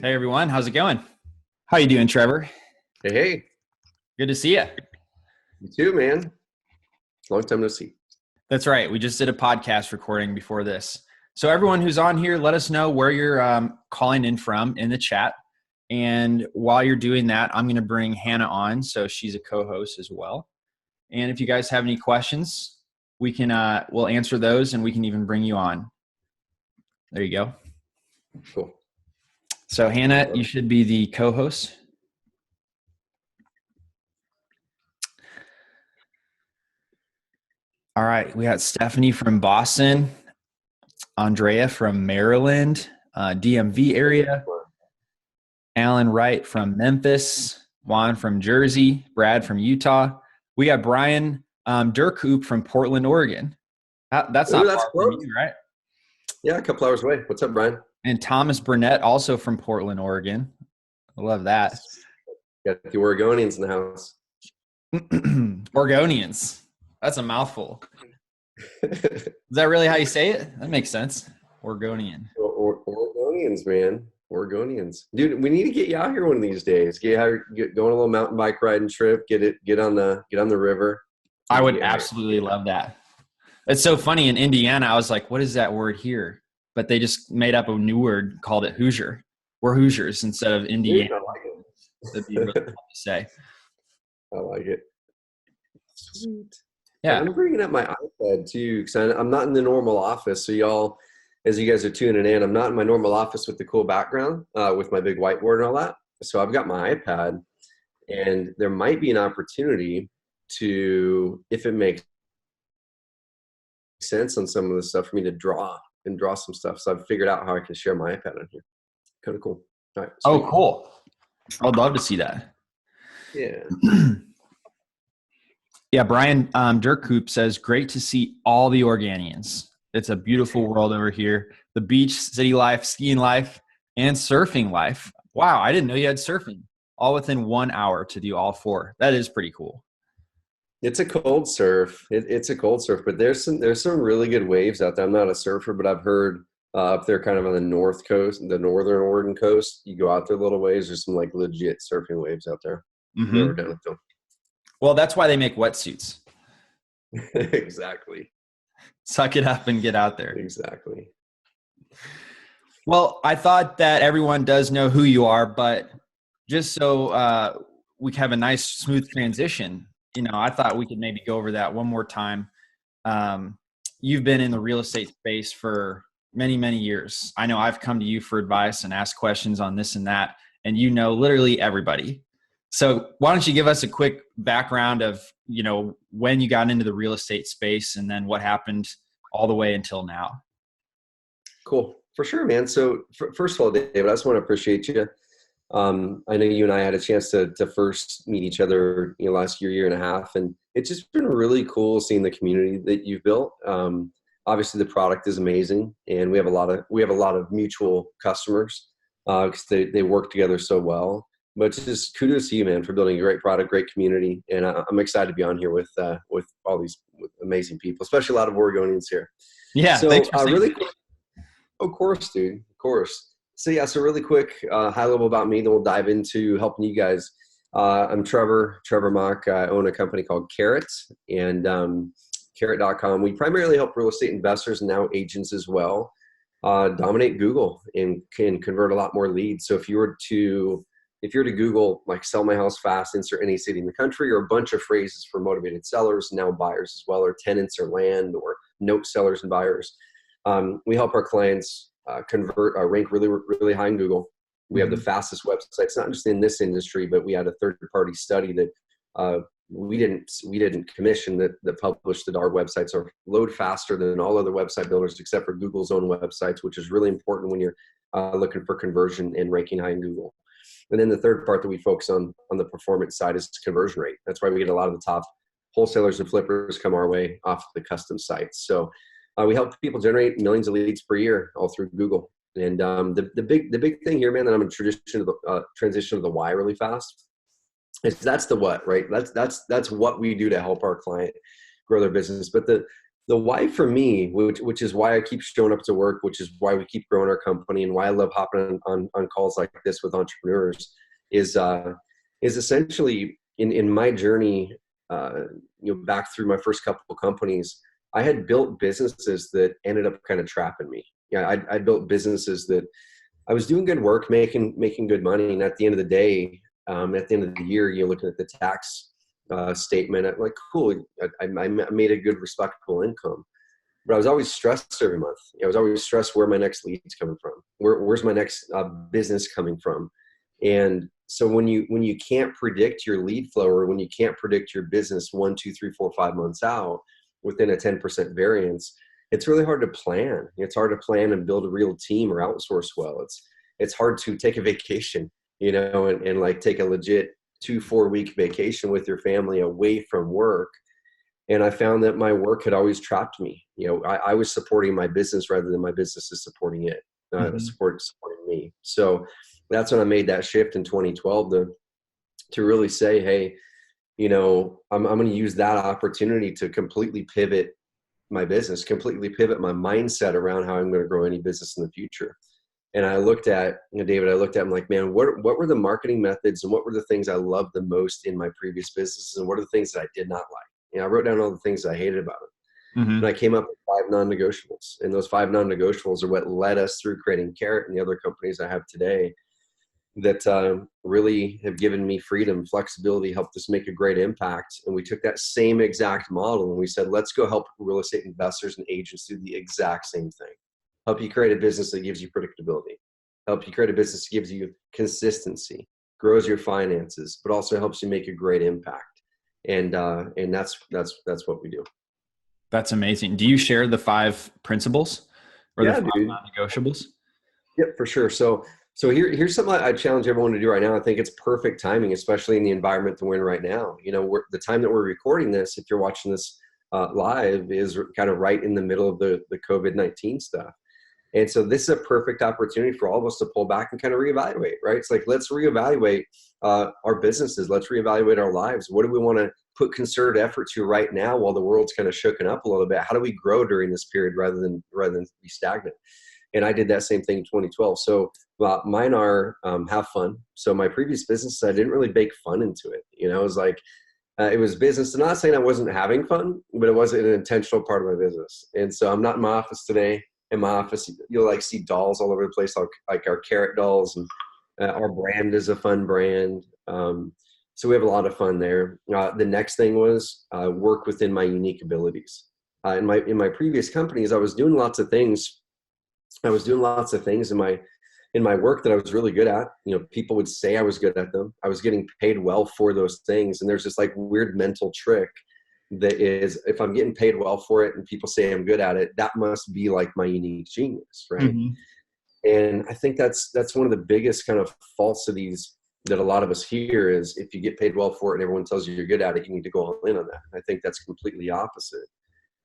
Hey everyone, how's it going? How you doing, Trevor? Hey, Good to see you. you too, man. Long time no see. That's right. We just did a podcast recording before this. So everyone who's on here, let us know where you're calling in from in the chat. And while you're doing that, I'm going to bring Hannah on, so she's a co-host as well. And if you guys have any questions, we'll answer those, and we can even bring you on. There you go. Cool. So Hannah, you should be the co-host. All right, we got Stephanie from Boston, Andrea from Maryland, DMV area, Alan Wright from Memphis, Juan from Jersey, Brad from Utah. We got Bryan Rockwell from Portland, Oregon. That's not far from you, right? Yeah, a couple hours away. What's up, Bryan? And Thomas Burnett, also from Portland, Oregon. I love that. Got the Oregonians in the house. Oregonians. That's a mouthful. Is that really how you say it? That makes sense. Oregonian. Oregonians, man. Oregonians. Dude, we need to get you out here one of these days. Go on a little mountain bike riding trip. Get on the river. I would absolutely love that. It's so funny. In Indiana, I was like, what is that word here? But they just made up a new word, called it Hoosier. We're Hoosiers instead of Indiana. Dude, I like it. That'd be really fun to say. I like it. Sweet. Yeah. I'm bringing up my iPad too, because I'm not in the normal office. So y'all, as you guys are tuning in, I'm not in my normal office with the cool background, with my big whiteboard and all that. So I've got my iPad, and there might be an opportunity to, if it makes sense on some of the stuff, for me to draw some stuff. So I've figured out how I can share my iPad on here. Kind of cool. All right. Oh, cool. I'd love to see that. Yeah. Yeah, Bryan Rockwell says, great to see all the Oregonians. It's a beautiful world over here. The beach, city life, skiing life, and surfing life. Wow, I didn't know you had surfing. All within 1 hour to do all four. That is pretty cool. It's a cold surf. It's a cold surf, but there's some really good waves out there. I'm not a surfer, but I've heard up there kind of on the north coast, the northern Oregon coast, you go out there a little ways, there's some like legit surfing waves out there. Mm-hmm. Never done it though. Well, that's why they make wetsuits. Exactly. Suck it up and get out there. Exactly. Well, I thought that everyone does know who you are, but just so we have a nice, smooth transition, I thought we could maybe go over that one more time. You've been in the real estate space for many, many years. I know I've come to you for advice and asked questions on this and that, and you know literally everybody. So why don't you give us a quick background of, when you got into the real estate space and then what happened all the way until now? Cool. For sure, man. So first of all, David, I just want to appreciate you. I know you and I had a chance to first meet each other, last year and a half, and it's just been really cool seeing the community that you've built. Obviously the product is amazing, and we have a lot of mutual customers, because they work together so well. But just kudos to you, man, for building a great product, great community. And I'm excited to be on here with all these amazing people, especially a lot of Oregonians here. Yeah. So thanks for really quick, of course, dude, of course. So yeah, so really quick, high level about me, then we'll dive into helping you guys. I'm Trevor Mauch. I own a company called Carrot, and Carrot.com. We primarily help real estate investors and now agents as well dominate Google and can convert a lot more leads. So if you were to Google, like, sell my house fast, insert any city in the country, or a bunch of phrases for motivated sellers, now buyers as well, or tenants or land, or note sellers and buyers. We help our clients rank really, really high in Google. We have the fastest websites, not just in this industry, but we had a third-party study that we didn't commission that published that our websites are load faster than all other website builders except for Google's own websites, which is really important when you're looking for conversion and ranking high in Google. And then the third part that we focus on the performance side is conversion rate. That's why we get a lot of the top wholesalers and flippers come our way off the custom sites. So we help people generate millions of leads per year all through Google. And the big thing here, man, that I'm in transition to the why really fast is that's the what, right? That's what we do to help our client grow their business. But the the why for me, which is why I keep showing up to work, which is why we keep growing our company, and why I love hopping on calls like this with entrepreneurs, is essentially in my journey, back through my first couple of companies, I had built businesses that ended up kind of trapping me. Yeah, I built businesses that I was doing good work, making good money, and at the end of the day, at the end of the year, you're looking at the tax statement. I'm like, cool, I made a good, respectable income, but I was always stressed every month. I was always stressed where my next lead's coming from, where's my next business coming from, and so when you can't predict your lead flow, or when you can't predict your business 1, 2, 3, 4, 5 months out within a 10% variance, it's really hard to plan. It's hard to plan and build a real team or outsource well. It's hard to take a vacation, and like take a legit 2-4 week vacation with your family away from work. And I found that my work had always trapped me. I was supporting my business rather than my business is supporting it, supporting me. So that's when I made that shift in 2012 to really say, hey, I'm going to use that opportunity to completely pivot my business, completely pivot my mindset around how I'm going to grow any business in the future. And I looked at, David, I'm like, man, what were the marketing methods and what were the things I loved the most in my previous businesses, and what are the things that I did not like? I wrote down all the things that I hated about it. Mm-hmm. And I came up with 5 non-negotiables. And those 5 non-negotiables are what led us through creating Carrot and the other companies I have today that really have given me freedom, flexibility, helped us make a great impact. And we took that same exact model and we said, let's go help real estate investors and agents do the exact same thing. Help you create a business that gives you predictability. Help you create a business that gives you consistency, grows your finances, but also helps you make a great impact. And that's what we do. That's amazing. Do you share the 5 principles or the 5 non-negotiables? Yep, for sure. So here's something I challenge everyone to do right now. I think it's perfect timing, especially in the environment that we're in right now. The time that we're recording this, if you're watching this live, is kind of right in the middle of the COVID-19 stuff. And so this is a perfect opportunity for all of us to pull back and kind of reevaluate, right? It's like, let's reevaluate our businesses. Let's reevaluate our lives. What do we want to put concerted effort to right now while the world's kind of shooken up a little bit? How do we grow during this period rather than be stagnant? And I did that same thing in 2012. So mine are have fun. So my previous business, I didn't really bake fun into it. It was like, it was business. I'm not saying I wasn't having fun, but it wasn't an intentional part of my business. And so I'm not in my office today. In my office, you'll like see dolls all over the place, like our Carrot dolls, and our brand is a fun brand. So we have a lot of fun there. The next thing was work within my unique abilities. In my previous companies, I was doing lots of things. I was doing lots of things in my work that I was really good at. People would say I was good at them. I was getting paid well for those things. And there's this like weird mental trick that is, if I'm getting paid well for it and people say I'm good at it, that must be like my unique genius, right? Mm-hmm. And I think that's one of the biggest kind of falsities that a lot of us hear is, if you get paid well for it and everyone tells you you're good at it, you need to go all in on that. I think that's completely opposite.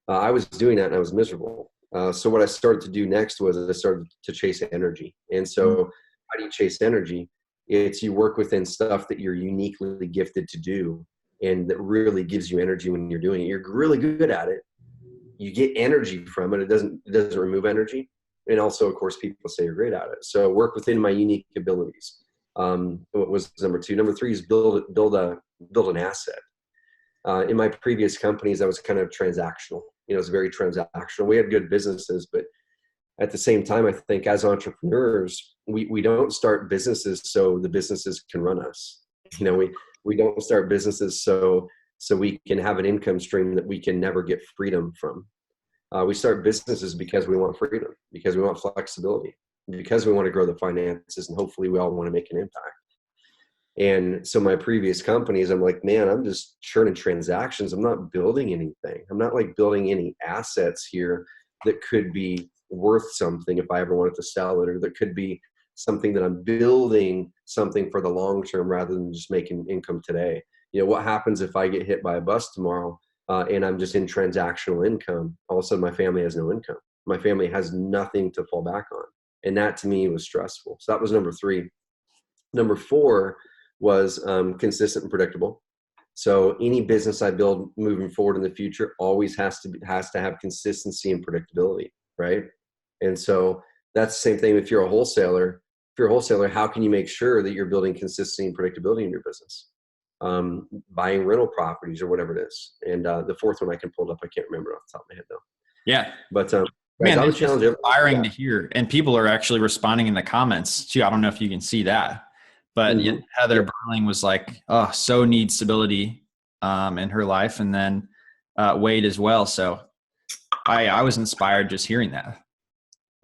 I was doing that and I was miserable. So what I started to do next was I started to chase energy. And so how do you chase energy? It's you work within stuff that you're uniquely gifted to do and that really gives you energy when you're doing it. You're really good at it. You get energy from it. It doesn't remove energy. And also, of course, people say you're great at it. So work within my unique abilities. What was number 2? Number 3 is build an asset. In my previous companies, I was kind of transactional. It was very transactional. We had good businesses, but at the same time, I think as entrepreneurs, we don't start businesses so the businesses can run us. We don't start businesses so we can have an income stream that we can never get freedom from. We start businesses because we want freedom, because we want flexibility, because we want to grow the finances, and hopefully we all want to make an impact. And so my previous companies, I'm like, man, I'm just churning transactions. I'm not building anything. I'm not like building any assets here that could be worth something if I ever wanted to sell it, or that could be something that I'm building something for the long term rather than just making income today. What happens if I get hit by a bus tomorrow and I'm just in transactional income? All of a sudden my family has no income. My family has nothing to fall back on. And that to me was stressful. So that was number 3. Number 4 was consistent and predictable. So any business I build moving forward in the future always has to have consistency and predictability, right? And so that's the same thing if you're a wholesaler. If you're a wholesaler, how can you make sure that you're building consistency and predictability in your business? Buying rental properties or whatever it is. And the fourth one I can pull it up. I can't remember off the top of my head though. Yeah. But man, guys, I would it's just challenge everyone. inspiring to hear. And people are actually responding in the comments too. I don't know if you can see that. But Heather Burling was like, oh, so needs stability in her life. And then Wade as well. So I was inspired just hearing that.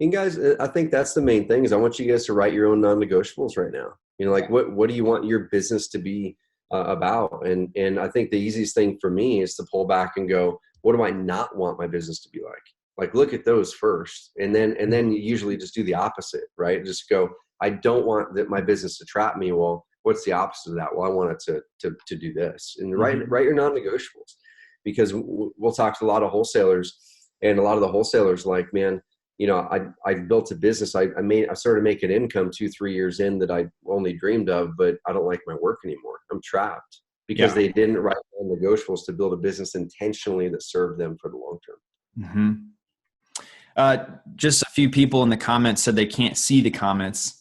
And guys, I think that's the main thing is I want you guys to write your own non-negotiables right now. You know, like what do you want your business to be about? And I think the easiest thing for me is to pull back and go, what do I not want my business to be like? Like, look at those first. And then you usually just do the opposite, right? Just go, I don't want my business to trap me. Well, what's the opposite of that? Well, I want it to do this. And write your non-negotiables, because we'll talk to a lot of wholesalers, and a lot of the wholesalers like, man, you know, I built a business. I started making income 2-3 years in that I only dreamed of, but I don't like my work anymore. I'm trapped because they didn't write non-negotiables to build a business intentionally that served them for the long term. Just a few people in the comments said they can't see the comments.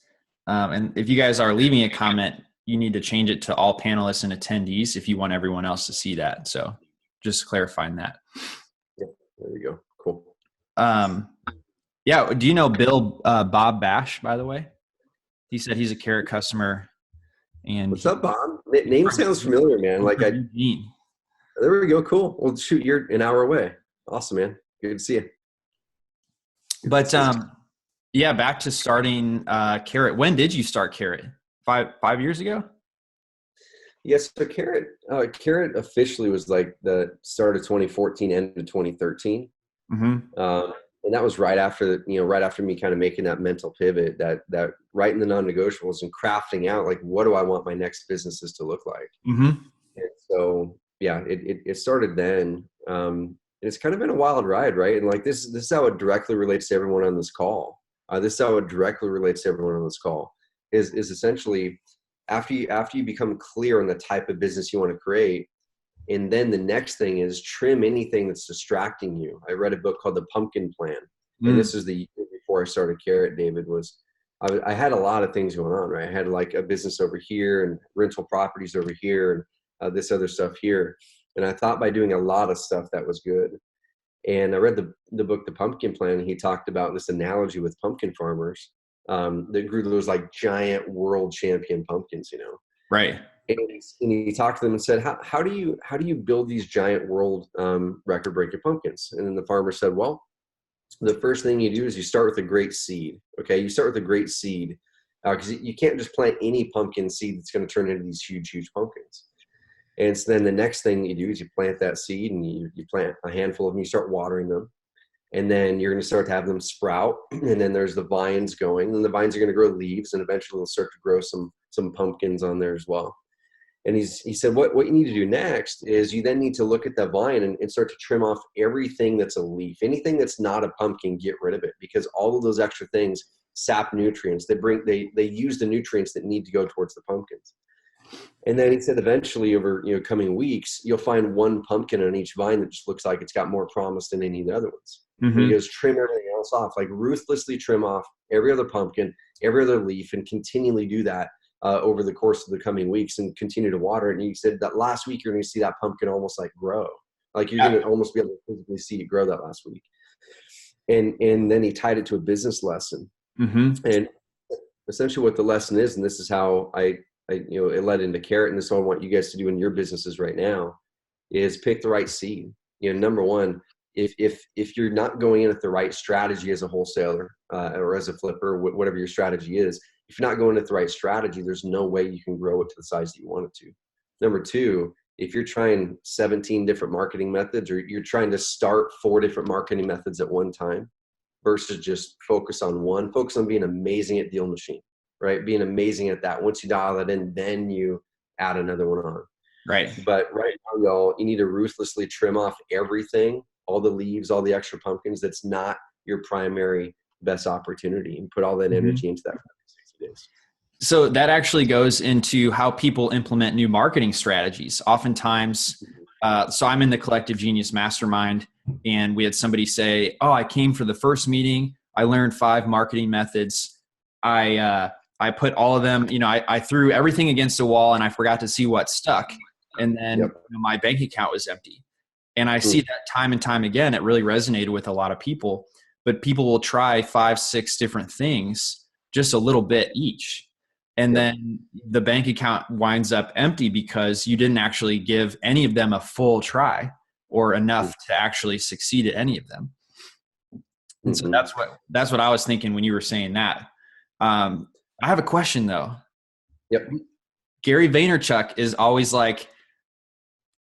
And if you guys are leaving a comment, you need to change it to all panelists and attendees if you want everyone else to see that. So just clarifying that. Yeah, there you go. Cool. Yeah. Do you know Bill Bob Bash, by the way? He said he's a Carrot customer. And what's up, Bob? Name sounds familiar, man. Like there we go. Cool. Well, shoot, you're an hour away. Awesome, man. Good to see you. But yeah, back to starting Carrot. When did you start Carrot? 5 years ago? Yes. So Carrot officially was like the start of 2014, end of 2013. And that was right after me kind of making that mental pivot, that writing the non-negotiables and crafting out, like, what do I want my next businesses to look like? And so, yeah, it started then. And it's kind of been a wild ride, right? And like, this is how it directly relates to everyone on this call. This is how it directly relates to everyone on this call is essentially after you become clear on the type of business you want to create. And then the next thing is trim anything that's distracting you. I read a book called The Pumpkin Plan. And this is the year before I started Carrot, David, I had a lot of things going on, right? I had like a business over here and rental properties over here and this other stuff here. And I thought by doing a lot of stuff that was good. And I read the book, The Pumpkin Plan, and he talked about this analogy with pumpkin farmers that grew those like giant world champion pumpkins, you know? Right. And he talked to them and said, how do you build these giant world record breaking pumpkins? And then the farmer said, well, the first thing you do is you start with a great seed. Okay. You start with a great seed because you can't just plant any pumpkin seed that's going to turn into these huge, huge pumpkins. And so then the next thing you do is you plant that seed and you plant a handful of them, you start watering them. And then you're going to start to have them sprout. And then there's the vines going, and the vines are going to grow leaves, and eventually they'll start to grow some pumpkins on there as well. And he said, what you need to do next is you then need to look at that vine and start to trim off everything that's a leaf. Anything that's not a pumpkin, get rid of it, because all of those extra things sap nutrients. They use the nutrients that need to go towards the pumpkins. And then he said, eventually over coming weeks, you'll find one pumpkin on each vine that just looks like it's got more promise than any of the other ones. He goes, trim everything else off, like ruthlessly trim off every other pumpkin, every other leaf, and continually do that over the course of the coming weeks and continue to water it. And he said that last week, you're going to see that pumpkin almost like grow. Like you're going to almost be able to physically see it grow that last week. And then he tied it to a business lesson. And essentially what the lesson is, and this is how it led into Carrot, and this is what I want you guys to do in your businesses right now, is pick the right seed. Number one, if you're not going in with the right strategy as a wholesaler or as a flipper, whatever your strategy is, if you're not going with the right strategy, there's no way you can grow it to the size that you want it to. Number two, if you're trying 17 different marketing methods, or you're trying to start 4 different marketing methods at one time versus just focus on one, focus on being amazing at DealMachine, right? Being amazing at that. Once you dial it in, then you add another one on. Right. But right now, y'all, you need to ruthlessly trim off everything, all the leaves, all the extra pumpkins that's not your primary best opportunity, and put all that energy into that for the next 60 days. So that actually goes into how people implement new marketing strategies. Oftentimes, so I'm in the Collective Genius Mastermind, and we had somebody say, "Oh, I came for the first meeting. I learned 5 marketing methods. I put all of them. I threw everything against the wall, and I forgot to see what stuck. And then my bank account was empty." And I see that time and time again. It really resonated with a lot of people. But people will try 5, 6 different things, just a little bit each. And then the bank account winds up empty because you didn't actually give any of them a full try or enough to actually succeed at any of them. And so that's what I was thinking when you were saying that. I have a question though. Yep. Gary Vaynerchuk is always like,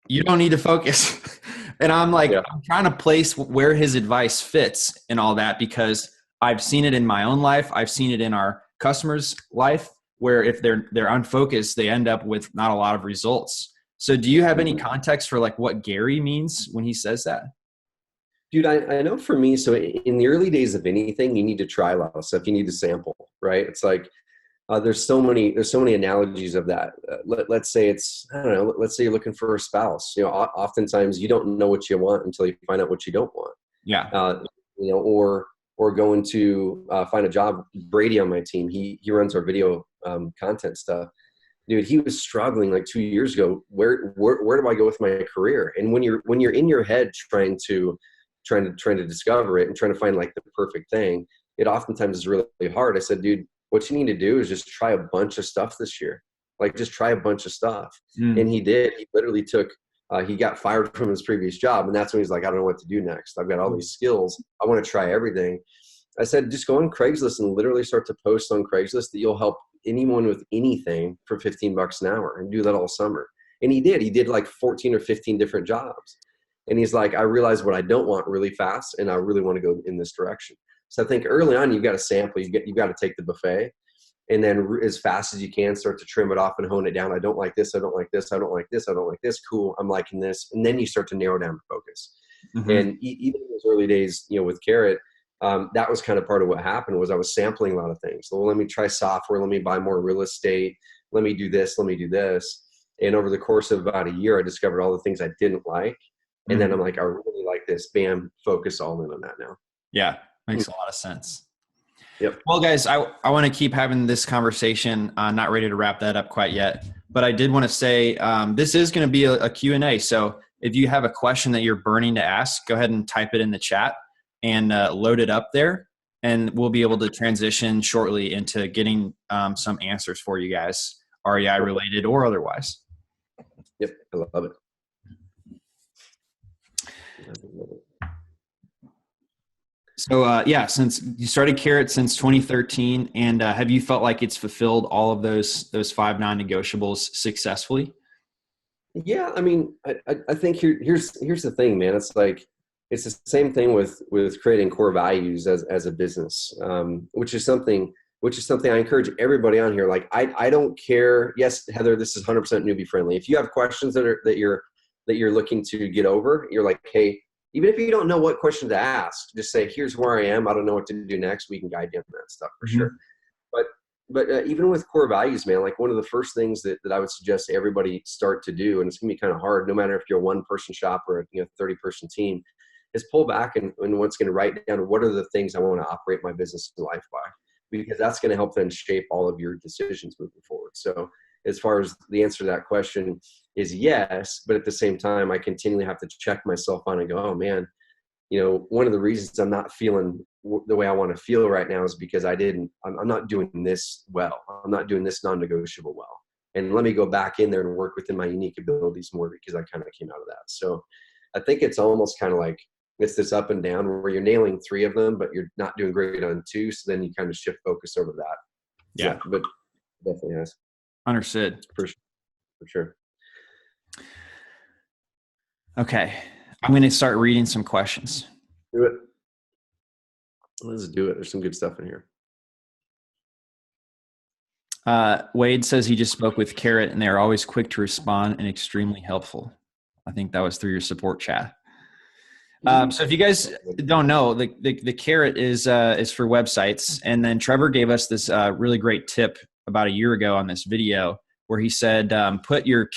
you don't need to focus. And I'm like, I'm trying to place where his advice fits and all that, because I've seen it in my own life. I've seen it in our customers' life, where if they're unfocused, they end up with not a lot of results. So do you have any context for like what Gary means when he says that? Dude, I know for me, so in the early days of anything, you need to try a lot of stuff. You need to sample, right? It's like, there's so many analogies of that. Let's say let's say you're looking for a spouse. Oftentimes you don't know what you want until you find out what you don't want. Yeah. Or going to find a job. Brady on my team, he runs our video content stuff. Dude, he was struggling like 2 years ago. Where do I go with my career? And when you're in your head trying to discover it and trying to find like the perfect thing, it oftentimes is really hard. I said, dude, what you need to do is just try a bunch of stuff this year. Like just try a bunch of stuff. And he did. He literally took, he got fired from his previous job. And that's when he's like, I don't know what to do next. I've got all these skills. I want to try everything. I said, just go on Craigslist and literally start to post on Craigslist that you'll help anyone with anything for $15 an hour, and do that all summer. And he did. He did like 14 or 15 different jobs. And he's like, I realized what I don't want really fast, and I really want to go in this direction. So I think early on, you've got to sample. You've got to take the buffet, and then as fast as you can, start to trim it off and hone it down. I don't like this. I don't like this. I don't like this. I don't like this. Cool. I'm liking this. And then you start to narrow down the focus. And even in those early days, with Carrot, that was kind of part of what happened. Was I was sampling a lot of things. Well, let me try software. Let me buy more real estate. Let me do this. Let me do this. And over the course of about a year, I discovered all the things I didn't like. And then I'm like, I really like this. Bam, focus all in on that now. Yeah, makes a lot of sense. Yep. Well, guys, I want to keep having this conversation. Not ready to wrap that up quite yet. But I did want to say this is going to be a Q&A. So if you have a question that you're burning to ask, go ahead and type it in the chat and load it up there. And we'll be able to transition shortly into getting some answers for you guys, REI related or otherwise. Yep, I love it. So since you started Carrot since 2013, and have you felt like it's fulfilled all of those 5 non-negotiables successfully? Yeah, I mean, I think here's the thing, man. It's like it's the same thing with creating core values as a business, which is something I encourage everybody on here. Like I don't care. Yes, Heather, this is 100% newbie friendly. If you have questions that you're looking to get over, you're like, hey. Even if you don't know what question to ask, just say, here's where I am. I don't know what to do next. We can guide you on that stuff for sure. But even with core values, man, like one of the first things that I would suggest everybody start to do, and it's going to be kind of hard, no matter if you're a 1-person shop or a 30-person team, is pull back and what's going to write down what are the things I want to operate my business and life by, because that's going to help then shape all of your decisions moving forward. So as far as the answer to that question is yes, but at the same time, I continually have to check myself on and go, oh man, one of the reasons I'm not feeling the way I want to feel right now is because I'm not doing this well. I'm not doing this non-negotiable well. And let me go back in there and work within my unique abilities more, because I kind of came out of that. So I think it's almost kind of like it's this up and down where you're nailing 3 of them, but you're not doing great on 2. So then you kind of shift focus over that. Yeah. So, but definitely has. Understood. For sure. Okay. I'm going to start reading some questions. Do it. Let's do it. There's some good stuff in here. Wade says he just spoke with Carrot and they're always quick to respond and extremely helpful. I think that was through your support chat. So if you guys don't know, the Carrot is for websites. And then Trevor gave us this really great tip about a year ago on this video where he said, put your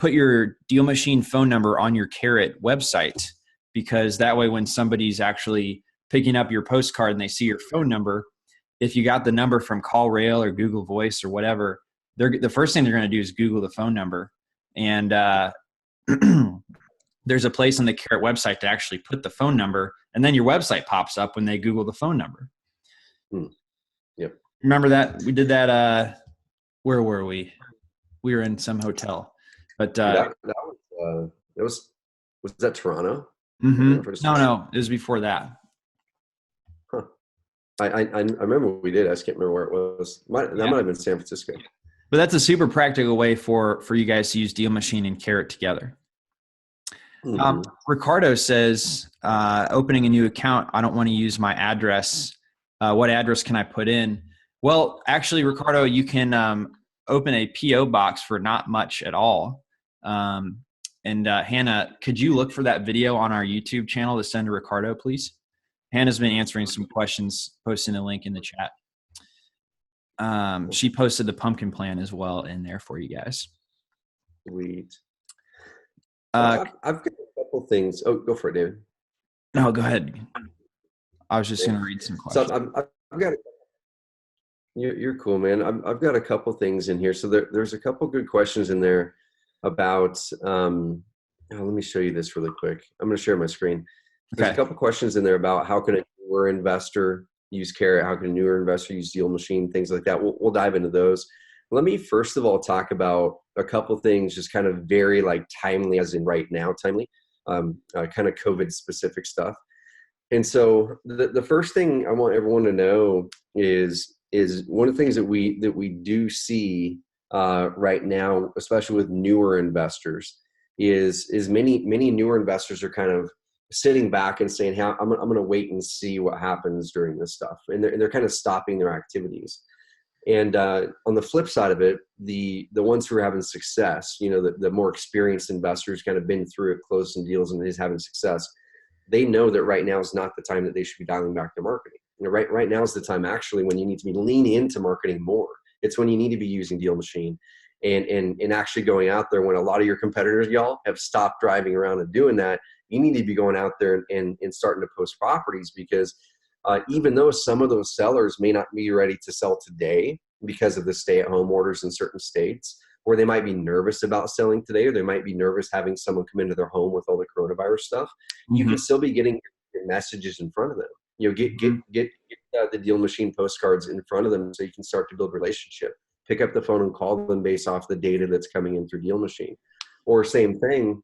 DealMachine phone number on your Carrot website, because that way when somebody's actually picking up your postcard and they see your phone number, if you got the number from CallRail or Google Voice or whatever, the first thing they're going to do is Google the phone number. And there's a place on the Carrot website to actually put the phone number, and then your website pops up when they Google the phone number. Yep. Remember that? We did that. Where were we? We were in some hotel. But was that Toronto? Mm-hmm. No, it was before that. Huh. I remember what we did. I just can't remember where it was. That might have been San Francisco. But that's a super practical way for you guys to use DealMachine and Carrot together. Mm-hmm. Ricardo says, opening a new account, I don't want to use my address. What address can I put in? Well, actually, Ricardo, you can open a P.O. box for not much at all. And Hannah, could you look for that video on our YouTube channel to send to Ricardo, please? Hannah's been answering some questions, posting a link in the chat. She posted the pumpkin plan as well in there for you guys. Sweet. I've got a couple things. Oh, go for it, David. No, go ahead. I was just going to read some questions. So I've got. You're cool, man. I've got a couple things in here. So there's a couple good questions in there about. Let me show you this really quick. I'm going to share my screen. There's a couple questions in there about how can a newer investor use Carrot, how can a newer investor use DealMachine, things like that. We'll dive into those. Let me first of all talk about a couple things, just kind of very like timely, as in right now, timely, kind of COVID specific stuff. And so the first thing I want everyone to know is one of the things that we do see right now, especially with newer investors, is many newer investors are kind of sitting back and saying, I'm going to wait and see what happens during this stuff. And they're kind of stopping their activities. And on the flip side of it, the ones who are having success, the more experienced investors kind of been through it, closed some deals and is having success, they know that right now is not the time that they should be dialing back their marketing. Right now is the time actually when you need to be leaning into marketing more. It's when you need to be using DealMachine and actually going out there when a lot of your competitors, y'all, have stopped driving around and doing that. You need to be going out there and starting to post properties, because even though some of those sellers may not be ready to sell today because of the stay-at-home orders in certain states, or they might be nervous about selling today, or they might be nervous having someone come into their home with all the coronavirus stuff, you can still be getting your messages in front of them. Get the DealMachine postcards in front of them so you can start to build relationship. Pick up the phone and call them based off the data that's coming in through DealMachine. Or same thing,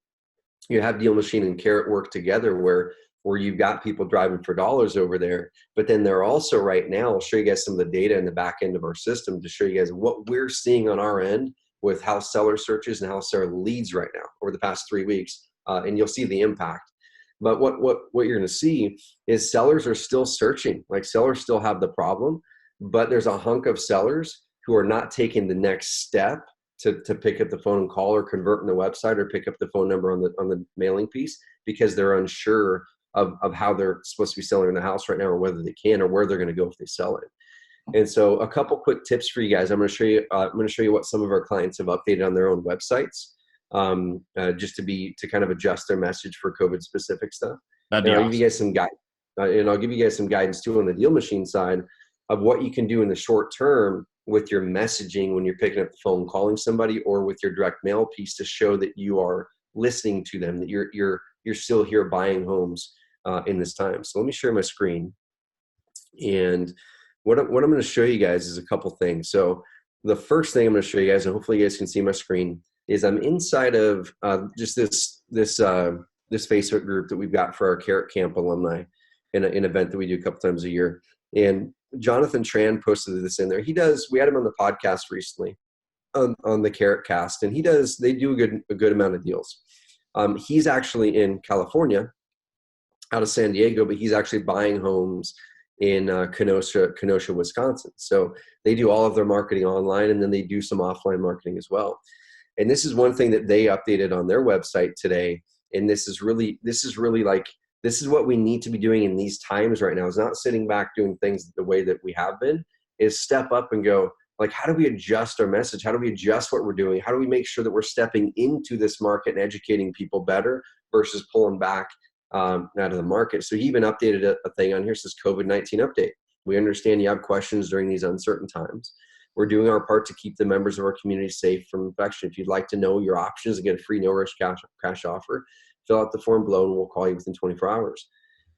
you have DealMachine and Carrot work together where you've got people driving for dollars over there, but then they're also right now, I'll show you guys some of the data in the back end of our system to show you guys what we're seeing on our end with house seller searches and house seller leads right now over the past 3 weeks, and you'll see the impact. But what you're going to see is sellers are still searching. Like sellers still have the problem, but there's a hunk of sellers who are not taking the next step to pick up the phone and call or convert on the website or pick up the phone number on the mailing piece because they're unsure of how they're supposed to be selling the house right now, or whether they can, or where they're going to go if they sell it. And so a couple quick tips for you guys. I'm going to show you what some of our clients have updated on their own websites, just to kind of adjust their message for COVID specific stuff. That'd be awesome. I'll give you guys some guidance, and I'll give you guys some guidance too on the DealMachine side of what you can do in the short term with your messaging when you're picking up the phone, calling somebody, or with your direct mail piece to show that you are listening to them, that you're still here buying homes in this time. So let me share my screen. And what I'm going to show you guys is a couple things. So the first thing I'm going to show you guys, and hopefully you guys can see my screen, is I'm inside of just this Facebook group that we've got for our Carrot Camp alumni in an event that we do a couple times a year. And Jonathan Tran posted this in there. We had him on the podcast recently on the Carrot Cast, and they do a good amount of deals. He's actually in California, out of San Diego, but he's actually buying homes in Kenosha, Wisconsin. So they do all of their marketing online, and then they do some offline marketing as well. And this is one thing that they updated on their website today. And this is what we need to be doing in these times right now. Is not sitting back doing things the way that we have been, is step up and go, Like, how do we adjust our message? How do we adjust what we're doing? How do we make sure that we're stepping into this market and educating people better versus pulling back out of the market? So he even updated a thing on here. It says COVID-19 update. We understand you have questions during these uncertain times. We're doing our part to keep the members of our community safe from infection. If you'd like to know your options and get a free no-risk cash offer, fill out the form below and we'll call you within 24 hours.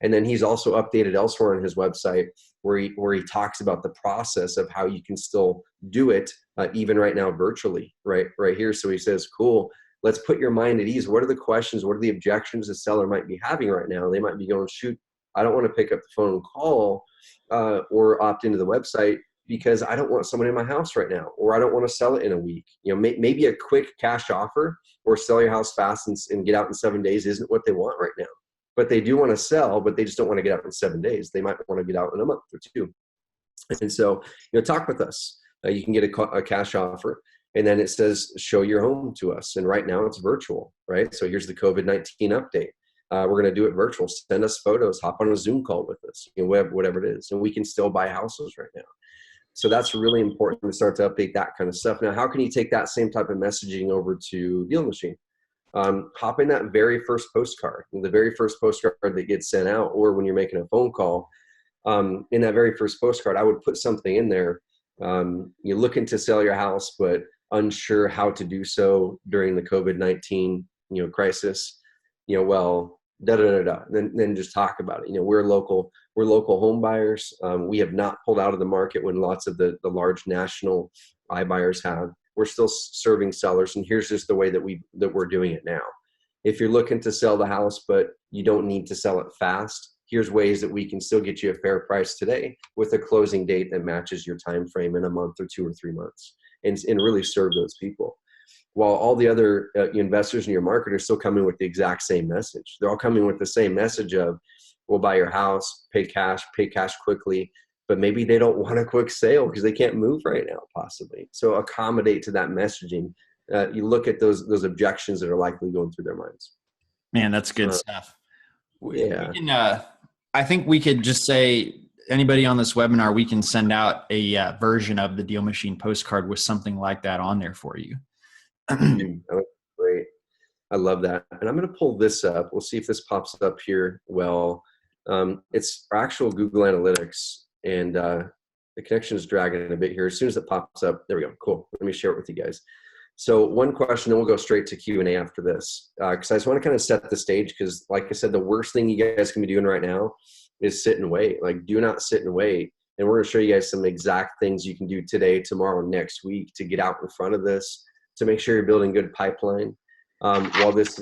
And then he's also updated elsewhere on his website where he talks about the process of how you can still do it, even right now virtually, right here. So he says, cool, let's put your mind at ease. What are the questions? What are the objections the seller might be having right now? They might be going, shoot, I don't want to pick up the phone and call or opt into the website because I don't want someone in my house right now, or I don't want to sell it in a week. You know, maybe a quick cash offer or sell your house fast and get out in 7 days isn't what they want right now. But they do want to sell, but they just don't want to get out in 7 days. They might want to get out in a month or two. And so, talk with us. You can get a cash offer, and then it says, show your home to us. And right now it's virtual, right? So here's the COVID-19 update. We're going to do it virtual. Send us photos, hop on a Zoom call with us, whatever it is. And we can still buy houses right now. So that's really important to start to update that kind of stuff. Now, how can you take that same type of messaging over to DealMachine? Hop in that very first postcard, the very first postcard that gets sent out, or when you're making a phone call, in that very first postcard, I would put something in there. You're looking to sell your house, but unsure how to do so during the COVID-19, crisis. Well, da da da da. Then just talk about it. We're local home buyers. We have not pulled out of the market when lots of the large national iBuyers have. We're still serving sellers, and here's just the way that we're doing it now. If you're looking to sell the house, but you don't need to sell it fast, here's ways that we can still get you a fair price today with a closing date that matches your time frame in a month or 2 or 3 months, and really serve those people. While all the other investors in your market are still coming with the exact same message. They're all coming with the same message of, we'll buy your house, pay cash quickly, but maybe they don't want a quick sale because they can't move right now, possibly. So accommodate to that messaging. You look at those objections that are likely going through their minds. Man, that's good stuff. Yeah. We can, I think we could just say, anybody on this webinar, we can send out a version of the DealMachine postcard with something like that on there for you. Great. I love that. And I'm going to pull this up. We'll see if this pops up here. Well, it's our actual Google Analytics, and the connection is dragging a bit here. As soon as it pops up, there we go. Cool. Let me share it with you guys. So one question, then we'll go straight to Q&A after this, because I just want to kind of set the stage, because like I said, the worst thing you guys can be doing right now is sit and wait. Like, do not sit and wait. And we're going to show you guys some exact things you can do today, tomorrow, next week to get out in front of this, to make sure you're building good pipeline. While this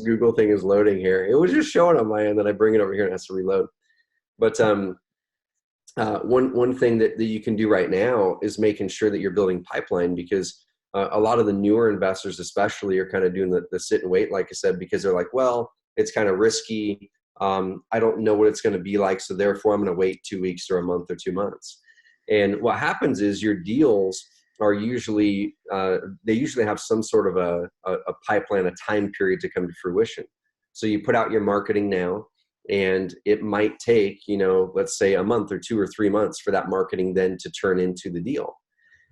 Google thing is loading here, it was just showing on my end, that I bring it over here and it has to reload. But one thing that you can do right now is making sure that you're building pipeline, because a lot of the newer investors especially are kind of doing the sit and wait, like I said, because they're like, well, it's kind of risky. I don't know what it's going to be like, so therefore I'm going to wait 2 weeks or a month or 2 months. And what happens is your deals are usually, they usually have some sort of a pipeline, a time period to come to fruition. So you put out your marketing now, and it might take, let's say a month or 2 or 3 months for that marketing then to turn into the deal.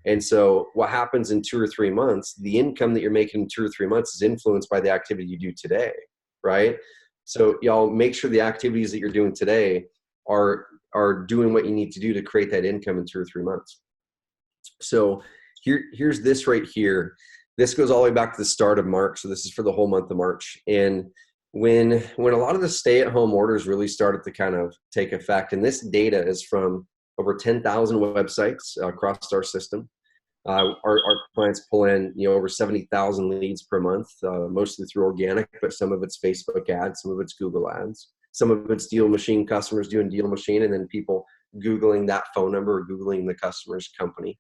And so what happens in 2 or 3 months, the income that you're making in 2 or 3 months is influenced by the activity you do today, right? So y'all make sure the activities that you're doing today are doing what you need to do to create that income in 2 or 3 months. So here's this right here. This goes all the way back to the start of March. So this is for the whole month of March. And when a lot of the stay-at-home orders really started to kind of take effect, and this data is from over 10,000 websites across our system. Our clients pull in over 70,000 leads per month, mostly through organic, but some of it's Facebook ads, some of it's Google ads, some of it's DealMachine customers doing DealMachine, and then people Googling that phone number or Googling the customer's company.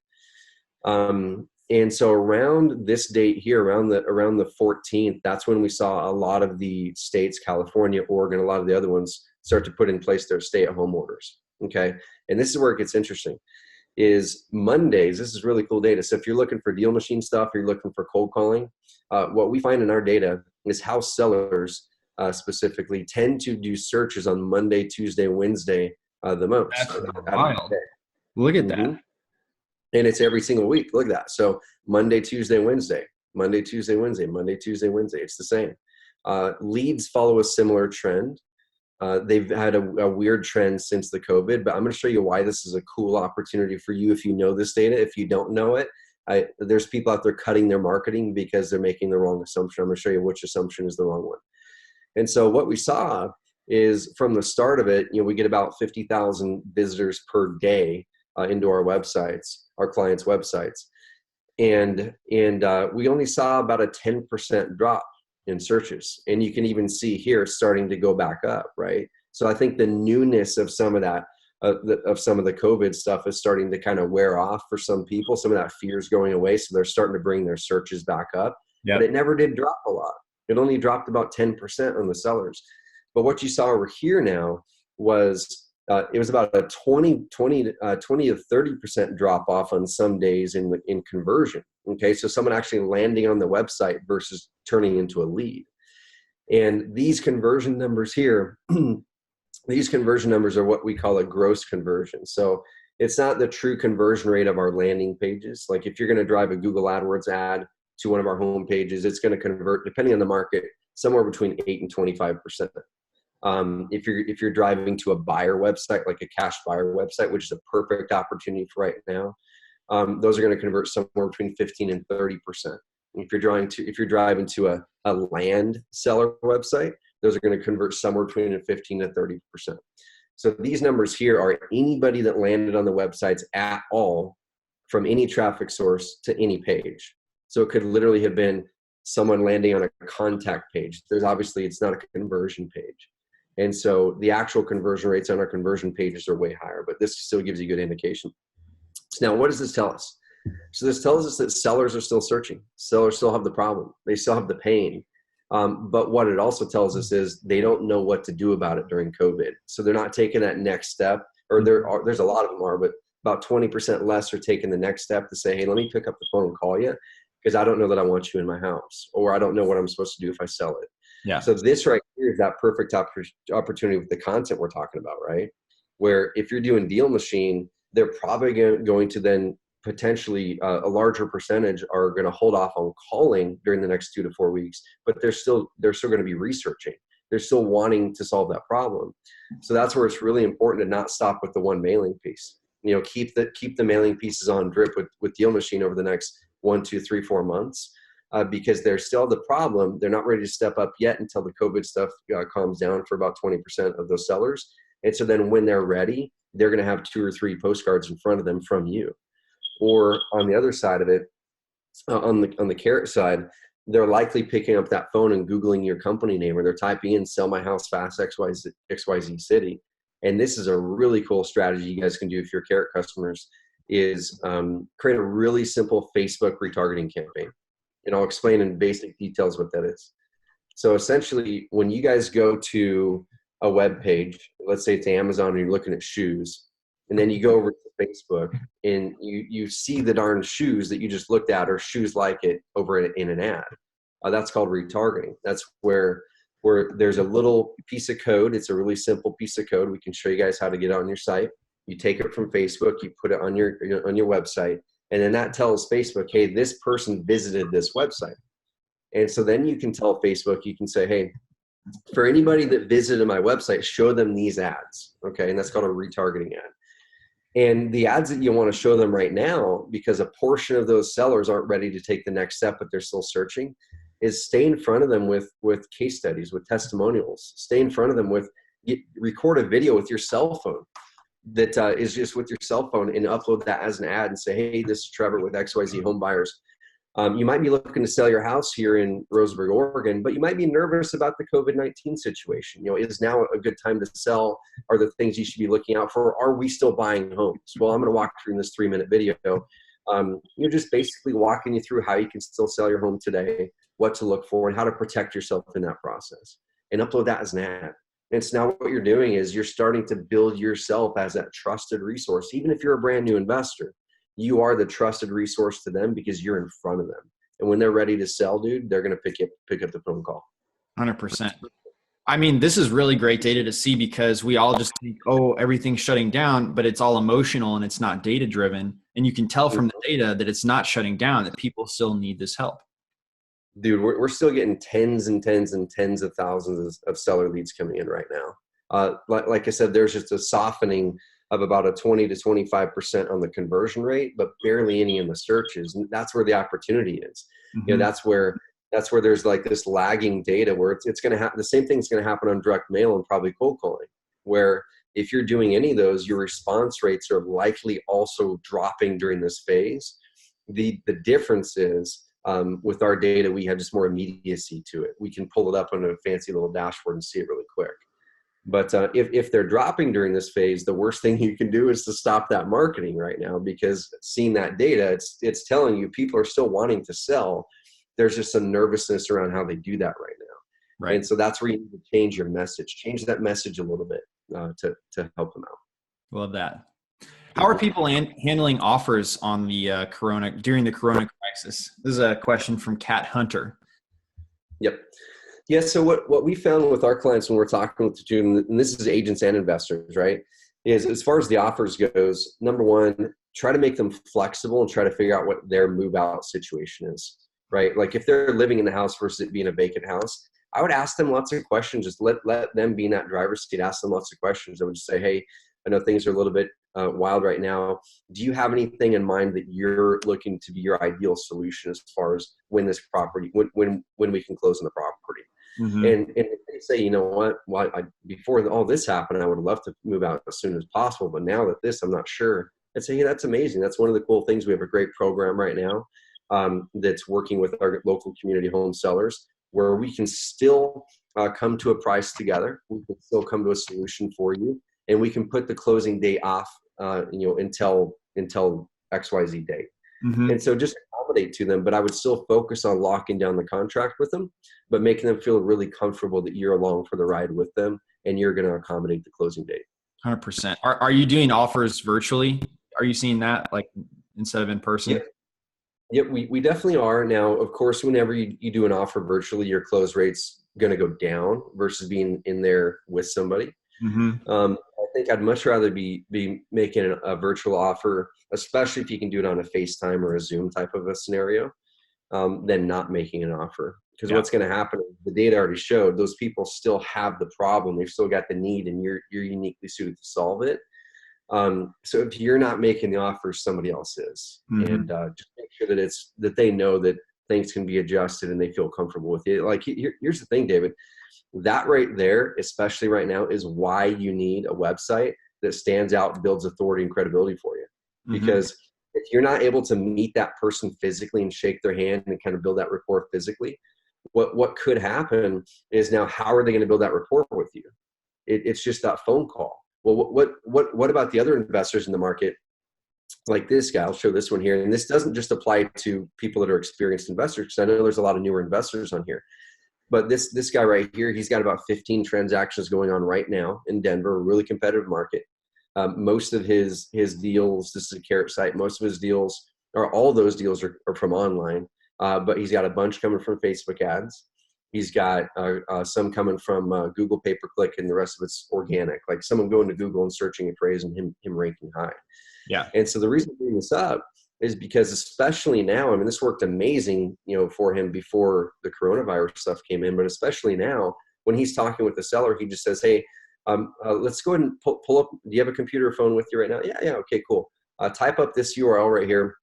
And so around this date here, around the 14th, that's when we saw a lot of the states, California, Oregon, a lot of the other ones start to put in place their stay-at-home orders. Okay, and this is where it gets interesting. Is Mondays, this is really cool data. So if you're looking for DealMachine stuff, or you're looking for cold calling, what we find in our data is house sellers specifically tend to do searches on Monday, Tuesday, Wednesday the most. That's wild. Look at that. And it's every single week. Look at that. So Monday, Tuesday, Wednesday, Monday, Tuesday, Wednesday, Monday, Tuesday, Wednesday. It's the same. Leads follow a similar trend. They've had a weird trend since the COVID, but I'm going to show you why this is a cool opportunity for you if you know this data. If you don't know it, there's people out there cutting their marketing because they're making the wrong assumption. I'm going to show you which assumption is the wrong one. And so what we saw is from the start of it, we get about 50,000 visitors per day into our websites, our clients' websites. And we only saw about a 10% drop in searches. And you can even see here it's starting to go back up, right? So I think the newness of some of that, of some of the COVID stuff is starting to kind of wear off for some people. Some of that fear is going away. So they're starting to bring their searches back up. Yep. But it never did drop a lot. It only dropped about 10% on the sellers. But what you saw over here now was it was about a 20 to 30% drop off on some days in conversion. Okay, so someone actually landing on the website versus turning into a lead. And these conversion numbers here, these conversion numbers are what we call a gross conversion. So it's not the true conversion rate of our landing pages. Like if you're going to drive a Google AdWords ad to one of our home pages, it's going to convert, depending on the market, somewhere between 8 and 25%. If you're driving to a buyer website, like a cash buyer website, which is a perfect opportunity for right now, those are going to convert somewhere between 15 and 30%. If you're driving to a land seller website, those are going to convert somewhere between 15 to 30%. So these numbers here are anybody that landed on the websites at all from any traffic source to any page. So it could literally have been someone landing on a contact page. It's not a conversion page. And so the actual conversion rates on our conversion pages are way higher, but this still gives you good indication. So now what does this tell us? So this tells us that sellers are still searching. Sellers still have the problem. They still have the pain. But what it also tells us is they don't know what to do about it during COVID. So they're not taking that next step, or there's a lot of them are, but about 20% less are taking the next step to say, hey, let me pick up the phone and call you because I don't know that I want you in my house, or I don't know what I'm supposed to do if I sell it. Yeah. So this right here is that perfect opportunity with the content we're talking about, right? Where if you're doing DealMachine, they're probably going to then potentially a larger percentage are going to hold off on calling during the next 2 to 4 weeks, but they're still going to be researching. They're still wanting to solve that problem. So that's where it's really important to not stop with the one mailing piece. Keep the mailing pieces on drip with DealMachine over the next 1, 2, 3, 4 months. Because they're still the problem. They're not ready to step up yet until the COVID stuff calms down for about 20% of those sellers. And so then when they're ready, they're going to have 2 or 3 postcards in front of them from you. Or on the other side of it, on the carrot side, they're likely picking up that phone and Googling your company name, or they're typing in "sell my house fast XYZ city." And this is a really cool strategy you guys can do if you're carrot customers, is create a really simple Facebook retargeting campaign. And I'll explain in basic details what that is. So essentially, when you guys go to a web page, let's say it's Amazon and you're looking at shoes, and then you go over to Facebook and you see the darn shoes that you just looked at or shoes like it over in an ad. That's called retargeting. That's where there's a little piece of code. It's a really simple piece of code. We can show you guys how to get it on your site. You take it from Facebook, you put it on your website, and then that tells Facebook, hey, this person visited this website. And so then you can tell Facebook, you can say, hey, for anybody that visited my website, show them these ads. Okay, and that's called a retargeting ad. And the ads that you want to show them right now, because a portion of those sellers aren't ready to take the next step, but they're still searching, is stay in front of them with case studies, with testimonials. Stay in front of them record a video with your cell phone that is just with your cell phone, and upload that as an ad and say, hey, this is Trevor with XYZ Home Buyers. You might be looking to sell your house here in Roseburg, Oregon, but you might be nervous about the COVID-19 situation. Is now a good time to sell? Are there things you should be looking out for? Are we still buying homes? Well, I'm going to walk through in this 3-minute video. You're just basically walking you through how you can still sell your home today, what to look for, and how to protect yourself in that process, and upload that as an ad. And so now what you're doing is you're starting to build yourself as that trusted resource. Even if you're a brand new investor, you are the trusted resource to them because you're in front of them. And when they're ready to sell, dude, they're going to pick up the phone call. 100%. I mean, this is really great data to see, because we all just think, oh, everything's shutting down, but it's all emotional and it's not data driven. And you can tell from the data that it's not shutting down, that people still need this help. Dude, we're still getting tens and tens and tens of thousands of seller leads coming in right now. Like I said, there's just a softening of about a 20 to 25% on the conversion rate, but barely any in the searches. And that's where the opportunity is. Mm-hmm. You know, that's where there's like this lagging data where it's going to happen. The same thing's going to happen on direct mail and probably cold calling, where if you're doing any of those, your response rates are likely also dropping during this phase. The difference is, with our data, we have just more immediacy to it. We can pull it up on a fancy little dashboard and see it really quick. But if they're dropping during this phase, the worst thing you can do is to stop that marketing right now, because seeing that data, it's telling you people are still wanting to sell. There's just some nervousness around how they do that right now. Right. And so that's where you need to change your message, change that message a little bit to help them out. Love that. How are people handling offers on the during the Corona crisis? This is a question from Cat Hunter. Yep. Yeah. So what we found with our clients when we're talking with the student, and this is agents and investors, right, is as far as the offers goes, number one, try to make them flexible and try to figure out what their move out situation is, right? Like if they're living in the house versus it being a vacant house, I would ask them lots of questions. Just let them be in that driver's seat. Ask them lots of questions. I would just say, hey, I know things are a little bit wild right now. Do you have anything in mind that you're looking to be your ideal solution as far as when this property, when we can close on the property? Mm-hmm. And if they say, you know what, before all this happened, I would love to move out as soon as possible, but now that this, I'm not sure. I'd say, hey, that's amazing. That's one of the cool things. We have a great program right now that's working with our local community home sellers, where we can still come to a price together. We can still come to a solution for you, and we can put the closing date off, until XYZ date. Mm-hmm. And so just accommodate to them, but I would still focus on locking down the contract with them, but making them feel really comfortable that you're along for the ride with them and you're going to accommodate the closing date. 100%. Are you doing offers virtually? Are you seeing that like instead of in person? Yeah, we definitely are. Now, of course, whenever you do an offer virtually, your close rate's going to go down versus being in there with somebody. Mm-hmm. I think I'd much rather be making a virtual offer, especially if you can do it on a FaceTime or a Zoom type of a scenario, than not making an offer. Because what's going to happen is the data already showed those people still have the problem. They've still got the need, and you're uniquely suited to solve it. So if you're not making the offer, somebody else is. Mm-hmm. And just make sure that they know that things can be adjusted and they feel comfortable with it. Like here's the thing, David. That right there, especially right now, is why you need a website that stands out, builds authority and credibility for you. Mm-hmm. Because if you're not able to meet that person physically and shake their hand and kind of build that rapport physically, what could happen is now how are they going to build that rapport with you? It's just that phone call. Well, what about the other investors in the market? Like this guy, I'll show this one here. And this doesn't just apply to people that are experienced investors, because I know there's a lot of newer investors on here. But this guy right here, he's got about 15 transactions going on right now in Denver, a really competitive market. Most of his deals, this is a Carrot site, most of his deals, or all those deals are from online. But he's got a bunch coming from Facebook ads. He's got some coming from Google pay-per-click, and the rest of it's organic, like someone going to Google and searching a phrase and him ranking high. Yeah. And so the reason I'm bringing this up is because especially now, I mean, this worked amazing, for him before the coronavirus stuff came in, but especially now when he's talking with the seller, he just says, hey, let's go ahead and pull up. Do you have a computer or phone with you right now? Yeah. Okay, cool. Type up this URL right here.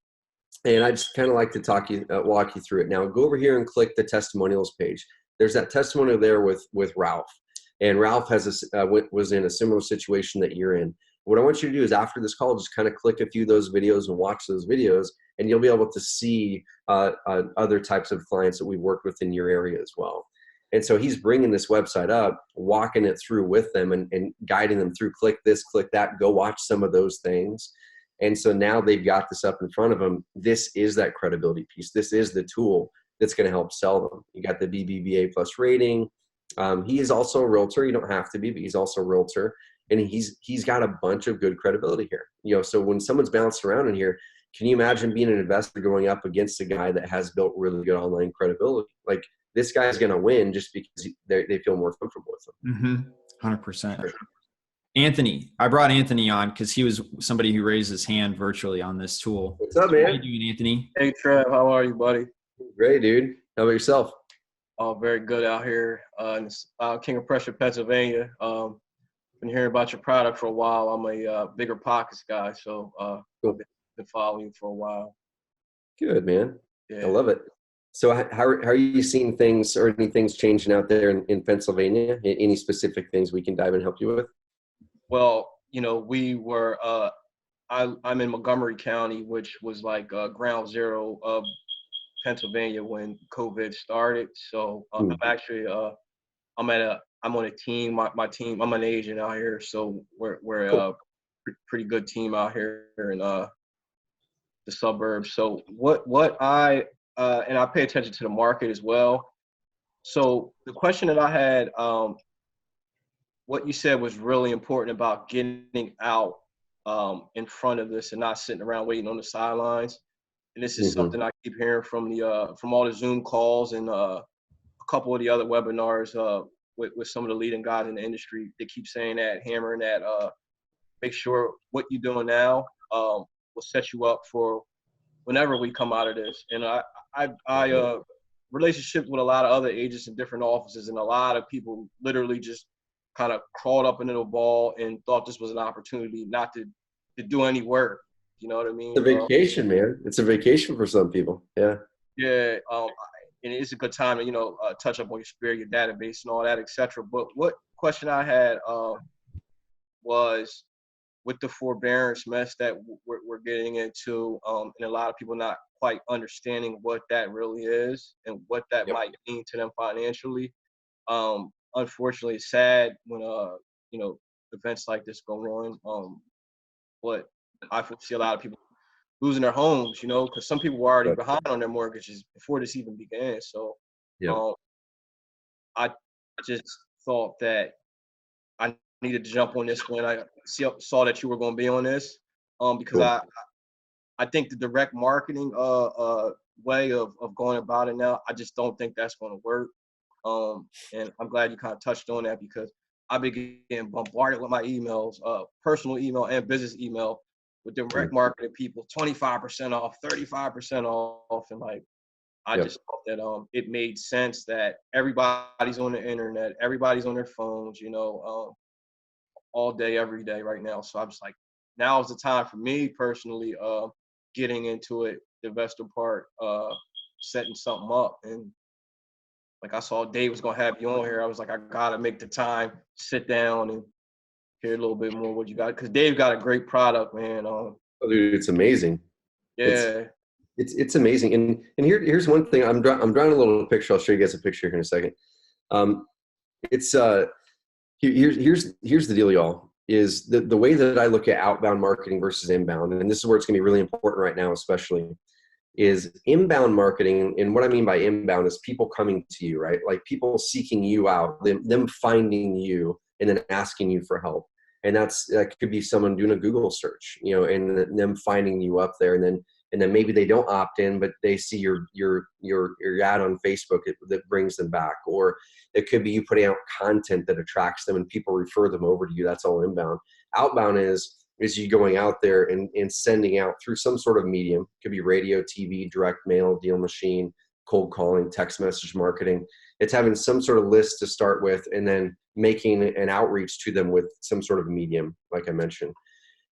And I just kind of like to walk you through it. Now go over here and click the testimonials page. There's that testimonial there with Ralph, and Ralph was in a similar situation that you're in. What I want you to do is after this call, just kind of click a few of those videos and watch those videos, and you'll be able to see other types of clients that we work with in your area as well. And so he's bringing this website up, walking it through with them and guiding them through, click this, click that, go watch some of those things. And so now they've got this up in front of them. This is that credibility piece. This is the tool that's going to help sell them. You got the BBVA plus rating. He is also a realtor. You don't have to be, but he's also a realtor. And he's got a bunch of good credibility here. So when someone's bouncing around in here, can you imagine being an investor going up against a guy that has built really good online credibility? Like this guy's going to win just because they feel more comfortable with him. 100%. Anthony. I brought Anthony on because he was somebody who raised his hand virtually on this tool. What's up, How are man? you doing, Anthony? Hey Trev, how are you, buddy? Great, dude. How about yourself? Oh, very good out here in King of Prussia, Pennsylvania. Been hearing about your product for a while. I'm a bigger pockets guy, so Cool. I've been following you for a while. Good, man. Yeah. I love it. So how are you seeing things, or any things changing out there in Pennsylvania? Any specific things we can dive in and help you with? Well, we were. I'm in Montgomery County, which was like ground zero of Pennsylvania when COVID started. So I'm actually I'm on a team. My team. I'm an agent out here, so we're Cool. a pretty good team out here in the suburbs. So what I and I pay attention to the market as well. So the question that I had, what you said was really important about getting out in front of this and not sitting around waiting on the sidelines. And this is something I keep hearing from from all the Zoom calls and a couple of the other webinars with some of the leading guys in the industry. They keep saying that, hammering that. Make sure what you're doing now will set you up for whenever we come out of this. And I relationships with a lot of other agents in different offices, and a lot of people literally just kind of crawled up into the ball and thought this was an opportunity not to do any work. You know what I mean? It's a vacation, man. It's a vacation for some people. Yeah. Yeah. And it's a good time to, touch up on your spirit, your database and all that, etc. But what question I had was with the forbearance mess that we're getting into, and a lot of people not quite understanding what that really is and what that might mean to them financially. Unfortunately, it's sad when events like this go on. But I see a lot of people losing their homes, because some people were already behind on their mortgages before this even began. So I just thought that I needed to jump on this when I saw that you were going to be on this, because I think the direct marketing way of going about it now, I just don't think that's going to work. And I'm glad you kind of touched on that, because I've been getting bombarded with my emails, personal email and business email, with direct marketing people, 25% off, 35% off. And I just thought that it made sense that everybody's on the internet, everybody's on their phones, all day, every day right now. So I'm just like, now is the time for me personally, getting into it, the investor part, setting something up. And like I saw Dave was going to have you on here. I was like, I got to make the time, sit down and hear a little bit more what you got. Because Dave got a great product, man. Oh, dude, it's amazing. Yeah. It's amazing. And here's one thing. I'm drawing a little picture. I'll show you guys a picture here in a second. Here's the deal, y'all, is the way that I look at outbound marketing versus inbound, and this is where it's going to be really important right now, especially, is inbound marketing. And what I mean by inbound is people coming to you, right? Like people seeking you out, them finding you and then asking you for help. And that could be someone doing a Google search, and them finding you up there, and then maybe they don't opt in, but they see your ad on Facebook that brings them back. Or it could be you putting out content that attracts them and people refer them over to you. That's all inbound. Outbound is you going out there and sending out through some sort of medium. It could be radio, TV, direct mail, DealMachine, cold calling, text message marketing. It's having some sort of list to start with and then making an outreach to them with some sort of medium, like I mentioned.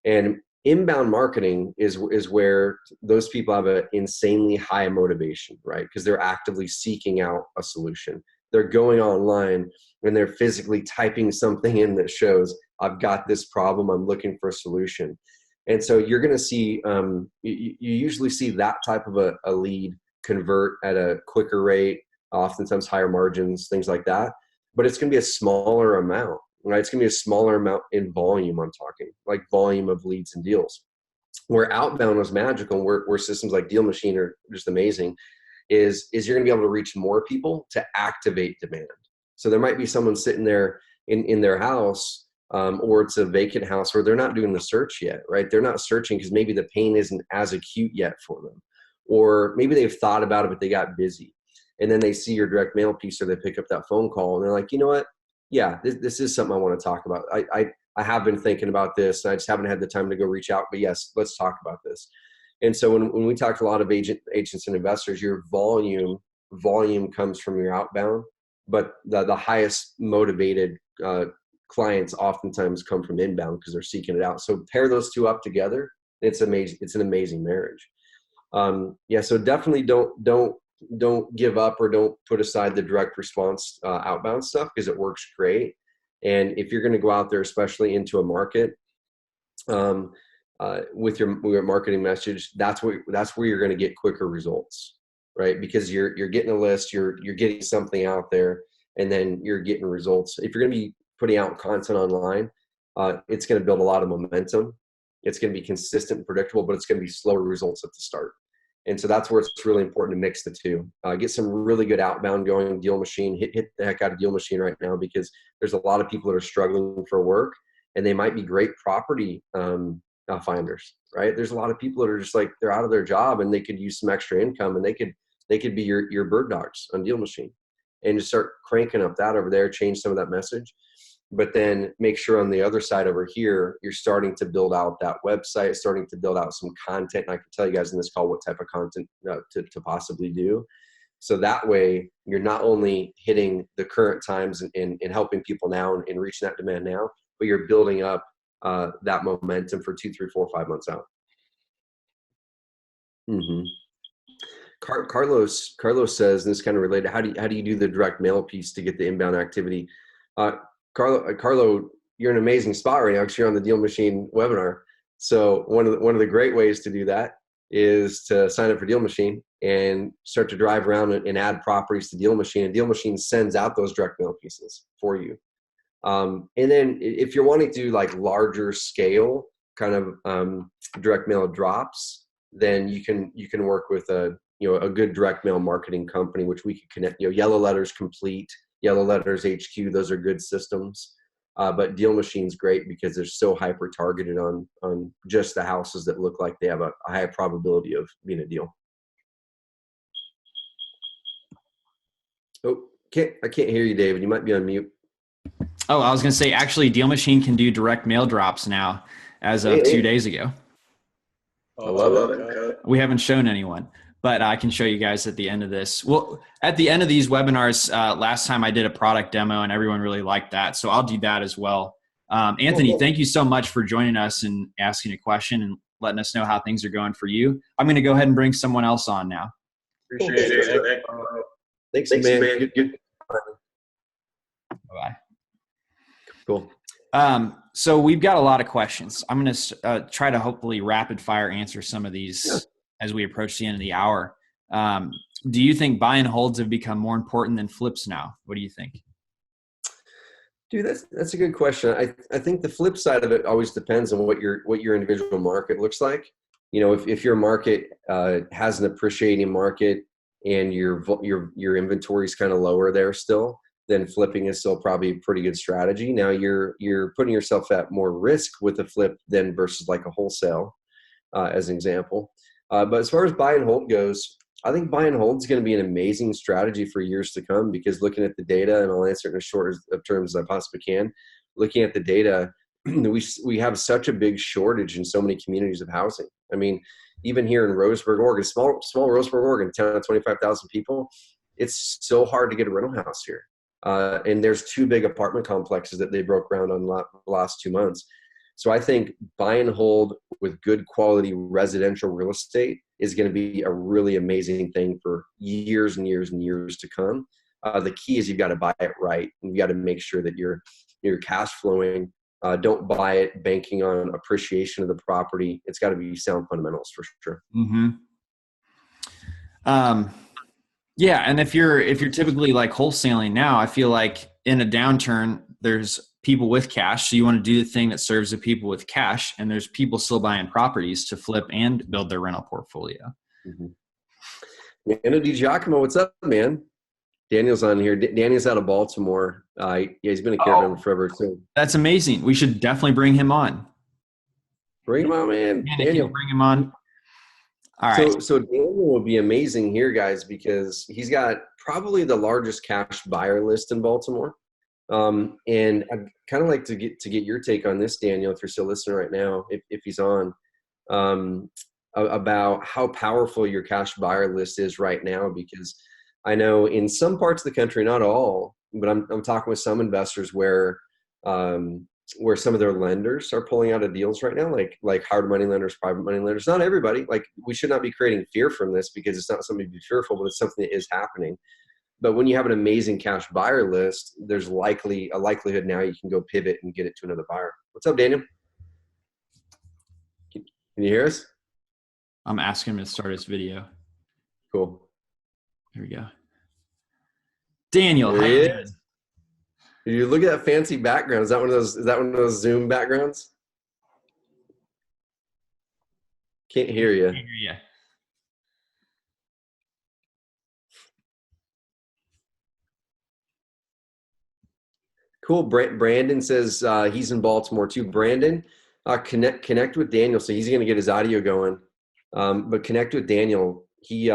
And inbound marketing is where those people have an insanely high motivation, right? Because they're actively seeking out a solution. They're going online and they're physically typing something in that shows, I've got this problem, I'm looking for a solution. And so you're going to see, you usually see that type of a lead convert at a quicker rate, oftentimes higher margins, things like that. But it's going to be a smaller amount, right? It's going to be a smaller amount in volume, I'm talking, like volume of leads and deals. Where outbound was magical, where systems like DealMachine are just amazing, is you're going to be able to reach more people to activate demand. So there might be someone sitting there in their house, or it's a vacant house where they're not doing the search yet, right? They're not searching because maybe the pain isn't as acute yet for them. Or maybe they've thought about it, but they got busy. And then they see your direct mail piece, or they pick up that phone call and they're like, you know what? Yeah, this is something I want to talk about. I have been thinking about this. And I just haven't had the time to go reach out, but yes, let's talk about this. And so when we talk to a lot of agents and investors, your volume comes from your outbound, but the highest motivated clients oftentimes come from inbound because they're seeking it out. So pair those two up together. It's amazing. It's an amazing marriage. So definitely don't give up or don't put aside the direct response outbound stuff, because it works great. And if you're going to go out there, especially into a market, with your marketing message, that's where you're going to get quicker results, right? Because you're getting a list, you're getting something out there, and then you're getting results. If you're going to be putting out content online, it's going to build a lot of momentum. It's going to be consistent and predictable, but it's going to be slower results at the start. And so that's where it's really important to mix the two. Get some really good outbound going. DealMachine, hit the heck out of DealMachine right now, because there's a lot of people that are struggling for work, and they might be great property finders, right? There's a lot of people that are just like, they're out of their job and they could use some extra income, and they could be your bird dogs on DealMachine, and just start cranking up that over there, change some of that message. But then make sure on the other side over here, you're starting to build out that website, starting to build out some content. And I can tell you guys in this call what type of content to possibly do. So that way you're not only hitting the current times and helping people now and reaching that demand now, but you're building up that momentum for 2, 3, 4, 5 months out. Mm-hmm. Carlos says, and this is kind of related, how do you do the direct mail piece to get the inbound activity? Carlo, you're in an amazing spot right now because you're on the DealMachine webinar. So one of the great ways to do that is to sign up for DealMachine and start to drive around and add properties to DealMachine, and DealMachine sends out those direct mail pieces for you. And then if you're wanting to do like larger scale kind of direct mail drops, then you can work with a good direct mail marketing company, which we could connect. Yellow Letters Complete, Yellow Letters HQ, those are good systems. But DealMachine's great because they're so hyper targeted on just the houses that look like they have a high probability of being a deal. Oh, I can't hear you, David. You might be on mute. Oh, I was going to say, actually, DealMachine can do direct mail drops now as of 2 days ago. I love it. We haven't shown anyone, but I can show you guys at the end of this. Well, at the end of these webinars, last time I did a product demo and everyone really liked that. So I'll do that as well. Anthony, thank you so much for joining us and asking a question and letting us know how things are going for you. I'm going to go ahead and bring someone else on now. Appreciate it. Thanks, man. Good. Bye-bye. Cool. So we've got a lot of questions. I'm going to try to hopefully rapid fire answer some of these as we approach the end of the hour. Do you think buy and holds have become more important than flips now? What do you think? Dude, that's a good question. I think the flip side of it always depends on what your individual market looks like. If your market has an appreciating market and your inventory is kind of lower there still, then flipping is still probably a pretty good strategy. Now you're putting yourself at more risk with a flip than versus like a wholesale, as an example. But as far as buy and hold goes, I think buy and hold is going to be an amazing strategy for years to come, because looking at the data, and I'll answer it in as short of terms as I possibly can, looking at the data, we have such a big shortage in so many communities of housing. I mean, even here in Roseburg, Oregon, small Roseburg, Oregon, town of 25,000 people, it's so hard to get a rental house here. And there's 2 big apartment complexes that they broke ground on the last 2 months. So I think buy and hold with good quality residential real estate is going to be a really amazing thing for years and years and years to come. The key is you've got to buy it right. And you got to make sure that you're cash flowing. Don't buy it banking on appreciation of the property. It's got to be sound fundamentals for sure. Mm-hmm. Yeah. And if you're typically like wholesaling now, I feel like in a downturn, there's people with cash. So you want to do the thing that serves the people with cash. And there's people still buying properties to flip and build their rental portfolio. Mm-hmm. Daniel DiGiacomo, what's up, man? Daniel's on here. Daniel's out of Baltimore. He's been a caravan forever too. That's amazing. We should definitely bring him on. Bring him on, man. Daniel, bring him on. All right. So Daniel will be amazing here, guys, because he's got probably the largest cash buyer list in Baltimore. And I'd kind of like to get your take on this, Daniel, if you're still listening right now, if he's on, about how powerful your cash buyer list is right now, because I know in some parts of the country, not all, but I'm talking with some investors where some of their lenders are pulling out of deals right now, like hard money lenders, private money lenders. Not everybody. Like, we should not be creating fear from this, because it's not something to be fearful, but it's something that is happening. But when you have an amazing cash buyer list, there's a likelihood now you can go pivot and get it to another buyer. What's up, Daniel? Can you hear us? I'm asking him to start his video. Cool. Here we go. Daniel, how you doing? You look at that fancy background. Is that one of those Zoom backgrounds? Can't hear you. Can't hear you. Cool. Brandon says he's in Baltimore too. Brandon, connect with Daniel. So he's going to get his audio going. But connect with Daniel. He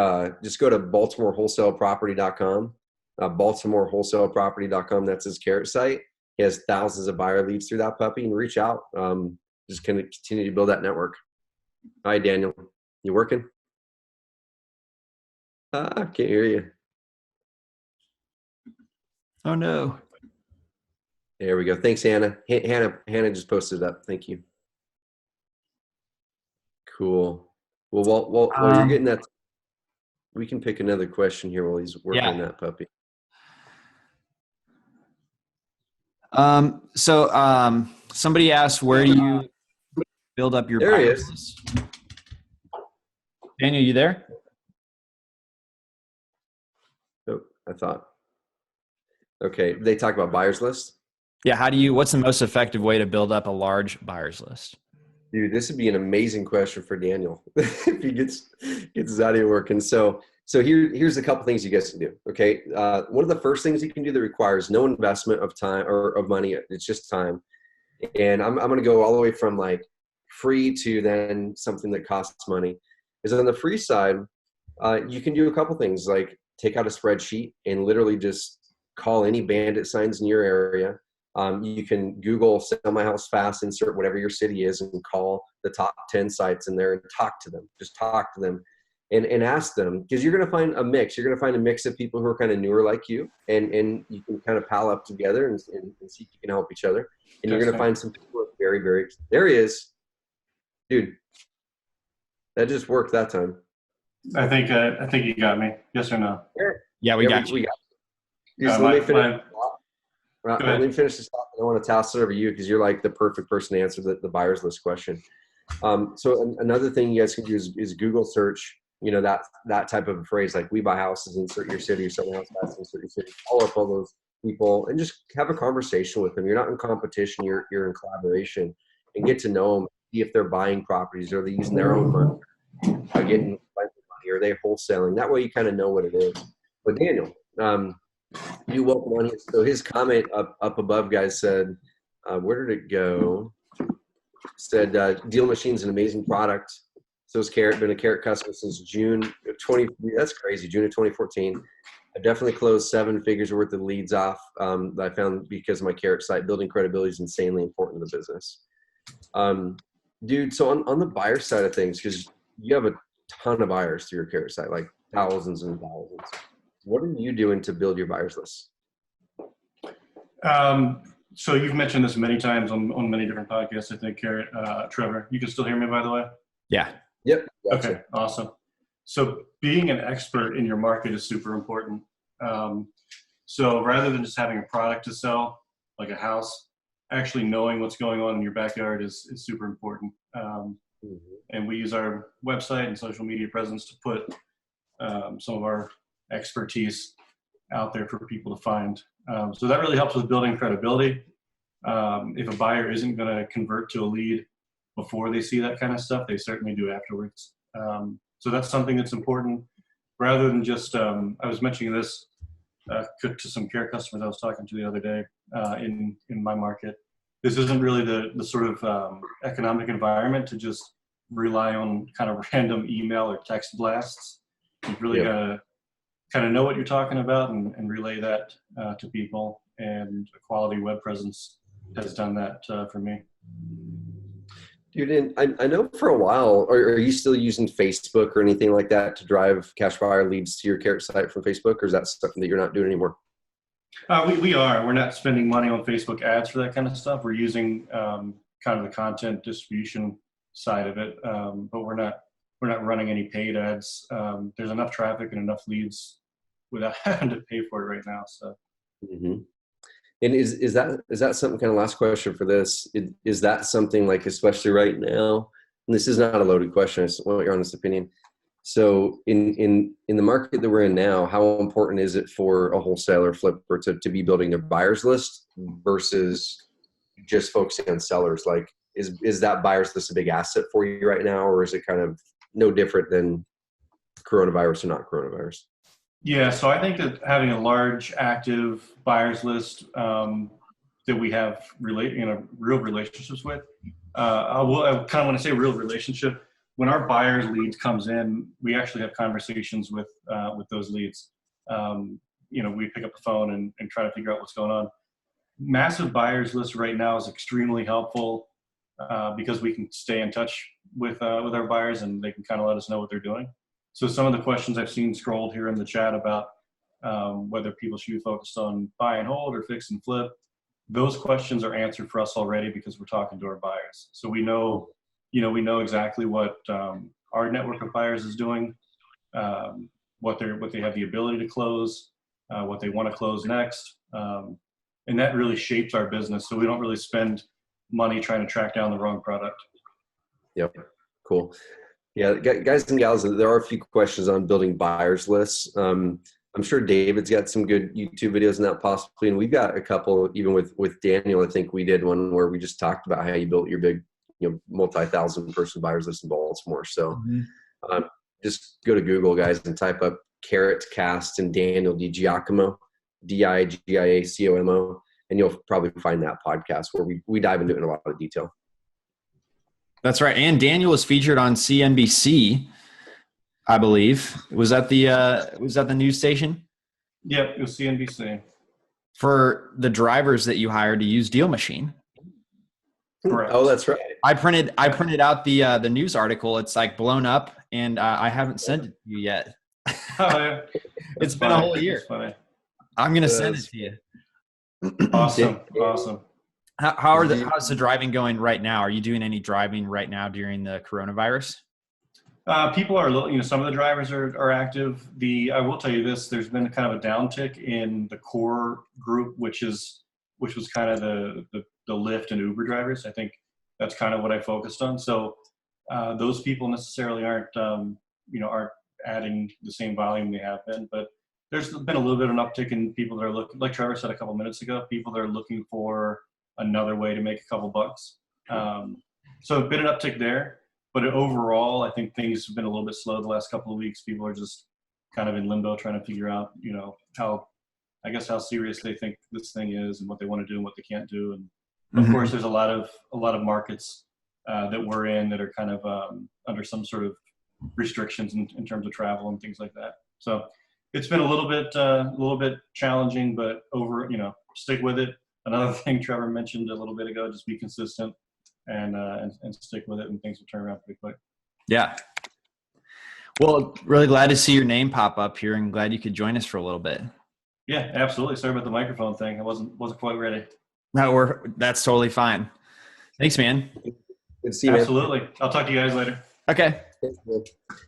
just go to BaltimoreWholesaleProperty.com. BaltimoreWholesaleProperty.com. That's his Carrot site. He has thousands of buyer leads through that puppy, and reach out. Just going to continue to build that network. Hi, Daniel. You working? I can't hear you. Oh no. There we go. Thanks, Hannah. Hannah just posted it up. Thank you. Cool. Well, while you're getting that, we can pick another question here while he's working on that puppy. Somebody asked, where do you build up your buyers list? Daniel, you there? Oh, I thought. Okay. They talk about buyers list. Yeah. What's the most effective way to build up a large buyers list? Dude, this would be an amazing question for Daniel if he gets his audio working. So here's a couple things you guys can do. Okay. One of the first things you can do that requires no investment of time or of money. It's just time. And I'm going to go all the way from like free to then something that costs money. Is on the free side, you can do a couple things, like take out a spreadsheet and literally just call any bandit signs in your area. You can Google sell my house fast, insert whatever your city is, and call the top 10 sites in there and talk to them. Just talk to them and ask them, because you're going to find a mix. You're going to find a mix of people who are kind of newer like you, and you can kind of pal up together and see if you can help each other. And you're going to find some people who are very, very, there he is. Dude, that just worked that time. I think you got me. Yes or no? Yeah, we got you. Let me finish this off. I want to toss it over to you because you're like the perfect person to answer the buyers list question. So another thing you guys can do is Google search, that type of a phrase, like we buy houses, insert your city, or someone else fast, insert your city. Follow up all those people and just have a conversation with them. You're not in competition. You're in collaboration, and get to know them. See if they're buying properties, or they're using their own money, getting money, or they're wholesaling. That way you kind of know what it is. But Daniel, you welcome on here. So his comment up above, guys, said, where did it go? Said, DealMachine's an amazing product. So is Carrot. Been a Carrot customer since June of 20. That's crazy. June of 2014. I definitely closed 7 figures worth of leads off that I found because of my Carrot site. Building credibility is insanely important to the business. Dude, so on the buyer side of things, because you have a ton of buyers through your Carrot site, like thousands and thousands. What are you doing to build your buyers list? So you've mentioned this many times on many different podcasts, I think, Carrot. Trevor, you can still hear me, by the way? Yeah. Yep. Gotcha. Okay, awesome. So being an expert in your market is super important. So rather than just having a product to sell, like a house, actually knowing what's going on in your backyard is super important. And we use our website and social media presence to put some of our expertise out there for people to find. So that really helps with building credibility. If a buyer isn't going to convert to a lead before they see that kind of stuff, they certainly do afterwards. So that's something that's important. Rather than just, I was mentioning this to some care customers I was talking to the other day in my market. This isn't really the sort of economic environment to just rely on kind of random email or text blasts. You've really got to kind of know what you're talking about and relay that to people. and a quality web presence has done that for me. Dude, and I know for a while, are you still using Facebook or anything like that to drive cash buyer leads to your Carrot site from Facebook, or is that something that you're not doing anymore? We are. We're not spending money on Facebook ads for that kind of stuff. We're using kind of the content distribution side of it, but we're not running any paid ads. There's enough traffic and enough leads without having to pay for it right now. So. Mm-hmm. And is that something, kind of last question for this, is that something like, especially right now, and this is not a loaded question, I just want your honest opinion. So in the market that we're in now, how important is it for a wholesaler flipper to be building their buyers list versus just focusing on sellers? Like, is that buyers list a big asset for you right now, or is it kind of no different than coronavirus or not coronavirus? Yeah, so I think that having a large active buyers list that we have real relationships with, I kind of want to say real relationship. When our buyers leads comes in, we actually have conversations with those leads. We pick up the phone and try to figure out what's going on. Massive buyers list right now is extremely helpful because we can stay in touch with our buyers, and they can kind of let us know what they're doing. So some of the questions I've seen scrolled here in the chat about whether people should be focused on buy and hold or fix and flip, those questions are answered for us already because we're talking to our buyers. So we know exactly what our network of buyers is doing, what they have the ability to close, what they want to close next, and that really shapes our business. So we don't really spend money trying to track down the wrong product. Yep, cool. Yeah, guys and gals, there are a few questions on building buyers lists. I'm sure David's got some good YouTube videos on that possibly, and we've got a couple, even with Daniel. I think we did one where we just talked about how you built your big, multi-thousand person buyers list in Baltimore. So just go to Google, guys, and type up Carrot Cast and Daniel DiGiacomo, DiGiacomo, and you'll probably find that podcast where we dive into it in a lot of detail. That's right. And Daniel was featured on CNBC, I believe. Was that the news station? Yep, it was CNBC. For the drivers that you hired to use DealMachine. Correct. Oh, that's right. I printed out the news article. It's like blown up, and I haven't sent it to you yet. Oh, yeah. It's been a whole year. I'm gonna send it to you. Awesome. How's the driving going right now? Are you doing any driving right now during the coronavirus? People are, some of the drivers are active. I will tell you this: there's been kind of a downtick in the core group, which was kind of the Lyft and Uber drivers. I think that's kind of what I focused on. So those people necessarily aren't adding the same volume they have been, but there's been a little bit of an uptick in people that are looking, like Trevor said a couple minutes ago, people that are looking for another way to make a couple bucks. So been an uptick there, but overall, I think things have been a little bit slow the last couple of weeks. People are just kind of in limbo trying to figure out, how serious they think this thing is and what they want to do and what they can't do. And of course, there's a lot of markets that we're in that are kind of under some sort of restrictions in terms of travel and things like that. So it's been a little bit challenging, but stick with it. Another thing Trevor mentioned a little bit ago, just be consistent and stick with it, and things will turn around pretty quick. Yeah. Well, really glad to see your name pop up here, and glad you could join us for a little bit. Yeah, absolutely. Sorry about the microphone thing. I wasn't quite ready. No, that's totally fine. Thanks, man. Good to see you, Absolutely. Man. I'll talk to you guys later. Okay.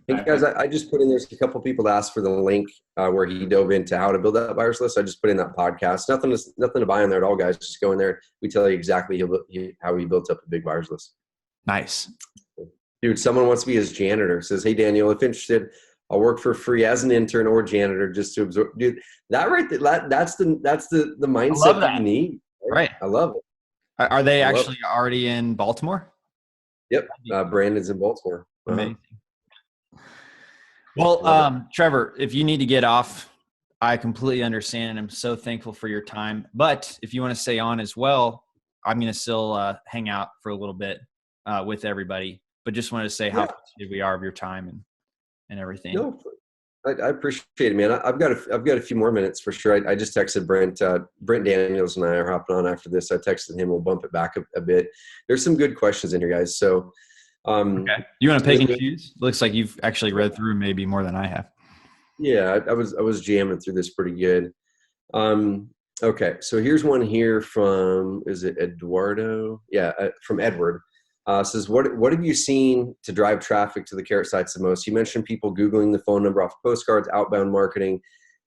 Hey guys, I just put in, there's a couple people that asked for the link where he dove into how to build that buyers list. I just put in that podcast. Nothing to buy on there at all, guys. Just go in there. We tell you exactly how he built up a big buyers list. Nice. Dude, someone wants to be his janitor. Says, hey, Daniel, if interested, I'll work for free as an intern or janitor just to absorb. Dude, that's the mindset that you need. Right. I love it. Are they actually already in Baltimore? Yep. Brandon's in Baltimore. Amazing. Well, Trevor, if you need to get off, I completely understand, and I'm so thankful for your time. But if you want to stay on as well, I'm going to still hang out for a little bit with everybody. But just wanted to say how appreciative we are of your time and everything. No, I appreciate it, man. I've got a few more minutes for sure. I just texted Brent. Brent Daniels and I are hopping on after this. I texted him. We'll bump it back a bit. There's some good questions in here, guys. So, Okay. You want to pick and choose? Looks like you've actually read through maybe more than I have. Yeah, I was jamming through this pretty good. Okay, so here's one here from, is it Eduardo? Yeah, from Edward. Says, what have you seen to drive traffic to the Carrot sites the most? You mentioned people Googling the phone number off postcards, outbound marketing.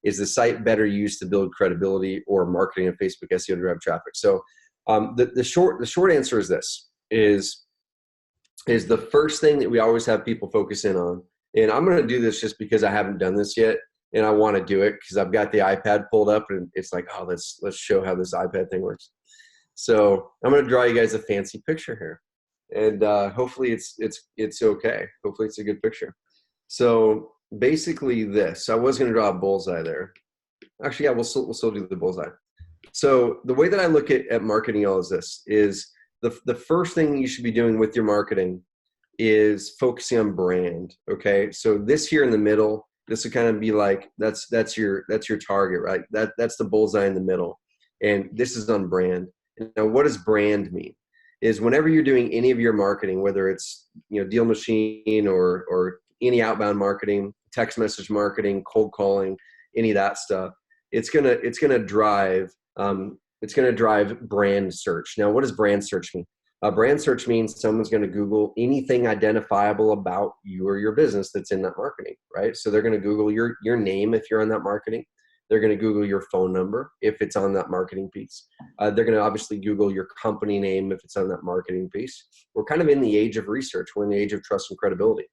Is the site better used to build credibility, or marketing and Facebook SEO to drive traffic? So the short answer is this, is the first thing that we always have people focus in on. And I'm going to do this just because I haven't done this yet, and I want to do it because I've got the iPad pulled up, and it's like, oh, let's show how this iPad thing works. So I'm going to draw you guys a fancy picture here. And hopefully it's okay. Hopefully it's a good picture. So basically this, I was going to draw a bullseye there. Actually, yeah, we'll still do the bullseye. So the way that I look at marketing all is this, is the first thing you should be doing with your marketing is focusing on brand. Okay. So this here in the middle, this would kind of be like, that's your target, right? That's the bullseye in the middle. And this is on brand. Now, what does brand mean? Is whenever you're doing any of your marketing, whether it's, DealMachine or any outbound marketing, text message marketing, cold calling, any of that stuff, it's gonna drive brand search. Now, what does brand search mean? Brand search means someone's going to Google anything identifiable about you or your business that's in that marketing, right? So they're going to Google your name if you're on that marketing. They're going to Google your phone number if it's on that marketing piece. They're going to obviously Google your company name if it's on that marketing piece. We're kind of in the age of research. We're in the age of trust and credibility.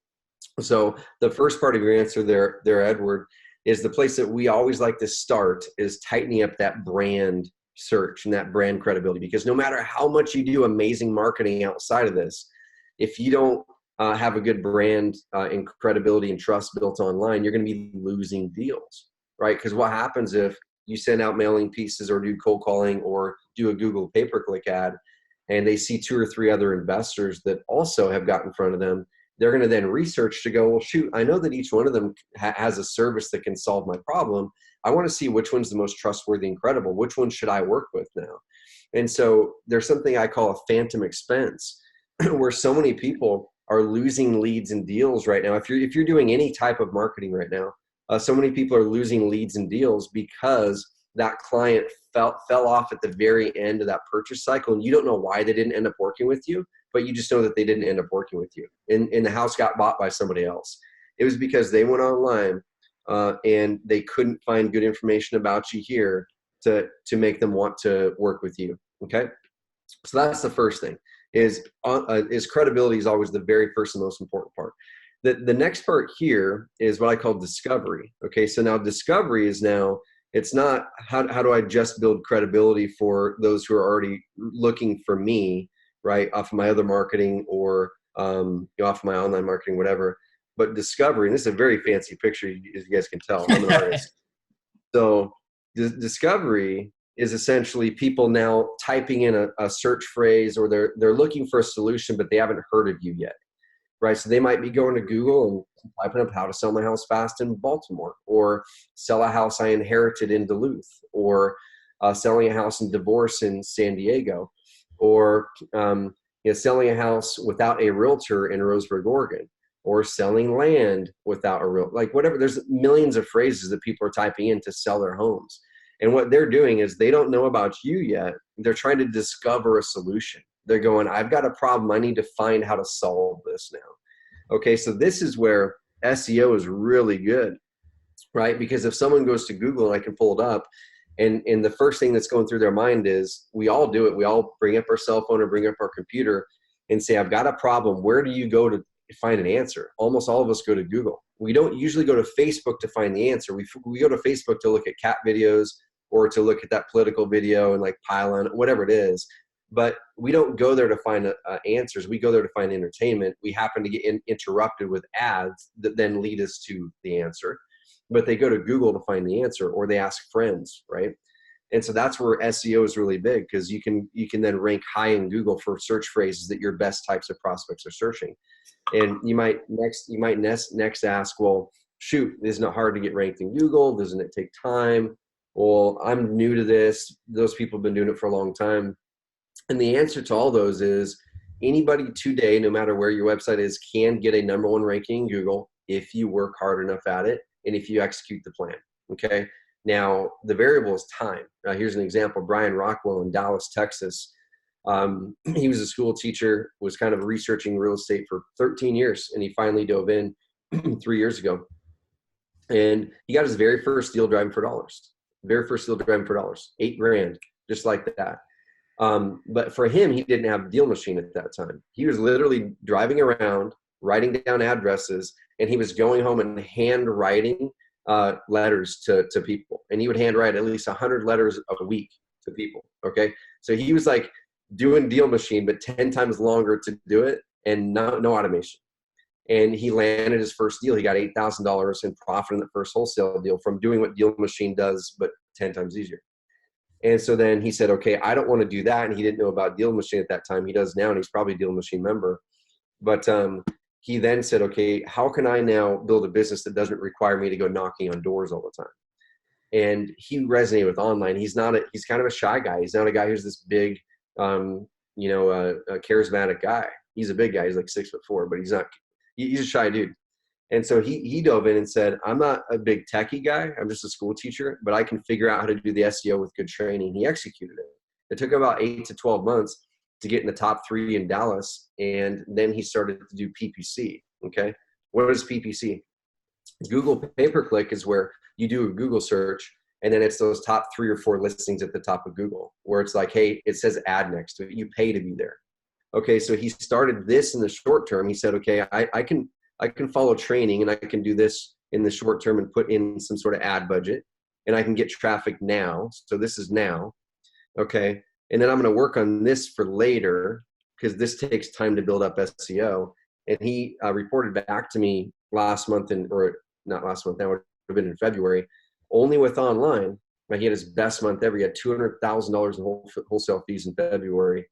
So the first part of your answer there, Edward, is the place that we always like to start is tightening up that brand search and that brand credibility. Because no matter how much you do amazing marketing outside of this, if you don't have a good brand and credibility and trust built online, you're going to be losing deals. Right? Because what happens if you send out mailing pieces or do cold calling or do a Google pay-per-click ad, and they see 2 or 3 other investors that also have got in front of them, they're going to then research to go, well, shoot, I know that each one of them has a service that can solve my problem. I want to see which one's the most trustworthy and credible. Which one should I work with now? And so there's something I call a phantom expense where so many people are losing leads and deals right now. If you're doing any type of marketing right now, so many people are losing leads and deals because that client fell off at the very end of that purchase cycle, and you don't know why they didn't end up working with you, but you just know that they didn't end up working with you. And the house got bought by somebody else. It was because they went online and they couldn't find good information about you here to make them want to work with you. Okay, so that's the first thing. Is credibility is always the very first and most important part. The next part here is what I call discovery. Okay, so now discovery is it's not how do I just build credibility for those who are already looking for me, right, off of my other marketing or off of my online marketing, whatever. But discovery, and this is a very fancy picture, as you guys can tell. I'm an artist. So discovery is essentially people now typing in a search phrase, or they're looking for a solution, but they haven't heard of you yet. Right, so they might be going to Google and typing up how to sell my house fast in Baltimore, or sell a house I inherited in Duluth, or selling a house in divorce in San Diego, or selling a house without a realtor in Roseburg, Oregon, or selling land without a realtor. Like whatever, there's millions of phrases that people are typing in to sell their homes. And what they're doing is they don't know about you yet. They're trying to discover a solution. They're going, I've got a problem. I need to find how to solve this now. Okay, so this is where SEO is really good, right? Because if someone goes to Google, and I can pull it up, and the first thing that's going through their mind is, we all do it. We all bring up our cell phone or bring up our computer and say, I've got a problem. Where do you go to find an answer? Almost all of us go to Google. We don't usually go to Facebook to find the answer. We go to Facebook to look at cat videos or to look at that political video and like pile on whatever it is. But we don't go there to find answers. We go there to find entertainment. We happen to get interrupted with ads that then lead us to the answer. But they go to Google to find the answer, or they ask friends, right? And so that's where SEO is really big, because you can then rank high in Google for search phrases that your best types of prospects are searching. And you might next ask, well, shoot, isn't it hard to get ranked in Google? Doesn't it take time? Well, I'm new to this. Those people have been doing it for a long time. And the answer to all those is anybody today, no matter where your website is, can get a #1 ranking in Google if you work hard enough at it and if you execute the plan. Okay. Now, the variable is time. Here's an example. Bryan Rockwell in Dallas, Texas. He was a school teacher, was kind of researching real estate for 13 years, and he finally dove in 3 years ago. And he got his very first deal driving for dollars. Very first deal driving for dollars, $8,000, just like that. But for him, he didn't have DealMachine at that time. He was literally driving around, writing down addresses, and he was going home and handwriting letters to people. And he would handwrite at least 100 letters a week to people. Okay. So he was like doing DealMachine, but 10 times longer to do it, and no automation. And he landed his first deal. He got $8,000 in profit in the first wholesale deal from doing what DealMachine does, but 10 times easier. And so then he said, okay, I don't want to do that. And he didn't know about DealMachine at that time. He does now, and he's probably a DealMachine member. But he then said, okay, how can I now build a business that doesn't require me to go knocking on doors all the time? And he resonated with online. He's kind of a shy guy. He's not a guy who's this big, a charismatic guy. He's a big guy. He's like 6'4", but he's a shy dude. And so he dove in and said, I'm not a big techie guy. I'm just a school teacher, but I can figure out how to do the SEO with good training. He executed it. It took about 8 to 12 months to get in the top 3 in Dallas. And then he started to do PPC. Okay. What is PPC? Google pay-per-click is where you do a Google search, and then it's those top 3 or 4 listings at the top of Google, where it's like, hey, it says ad next to it. You pay to be there. Okay. So he started this in the short term. He said, okay, I can follow training, and I can do this in the short term and put in some sort of ad budget, and I can get traffic now. So this is now. Okay. And then I'm going to work on this for later, because this takes time to build up SEO. And he reported back to me last month, or not last month, that would have been in February, only with online. He had his best month ever. He had $200,000 in wholesale fees in February.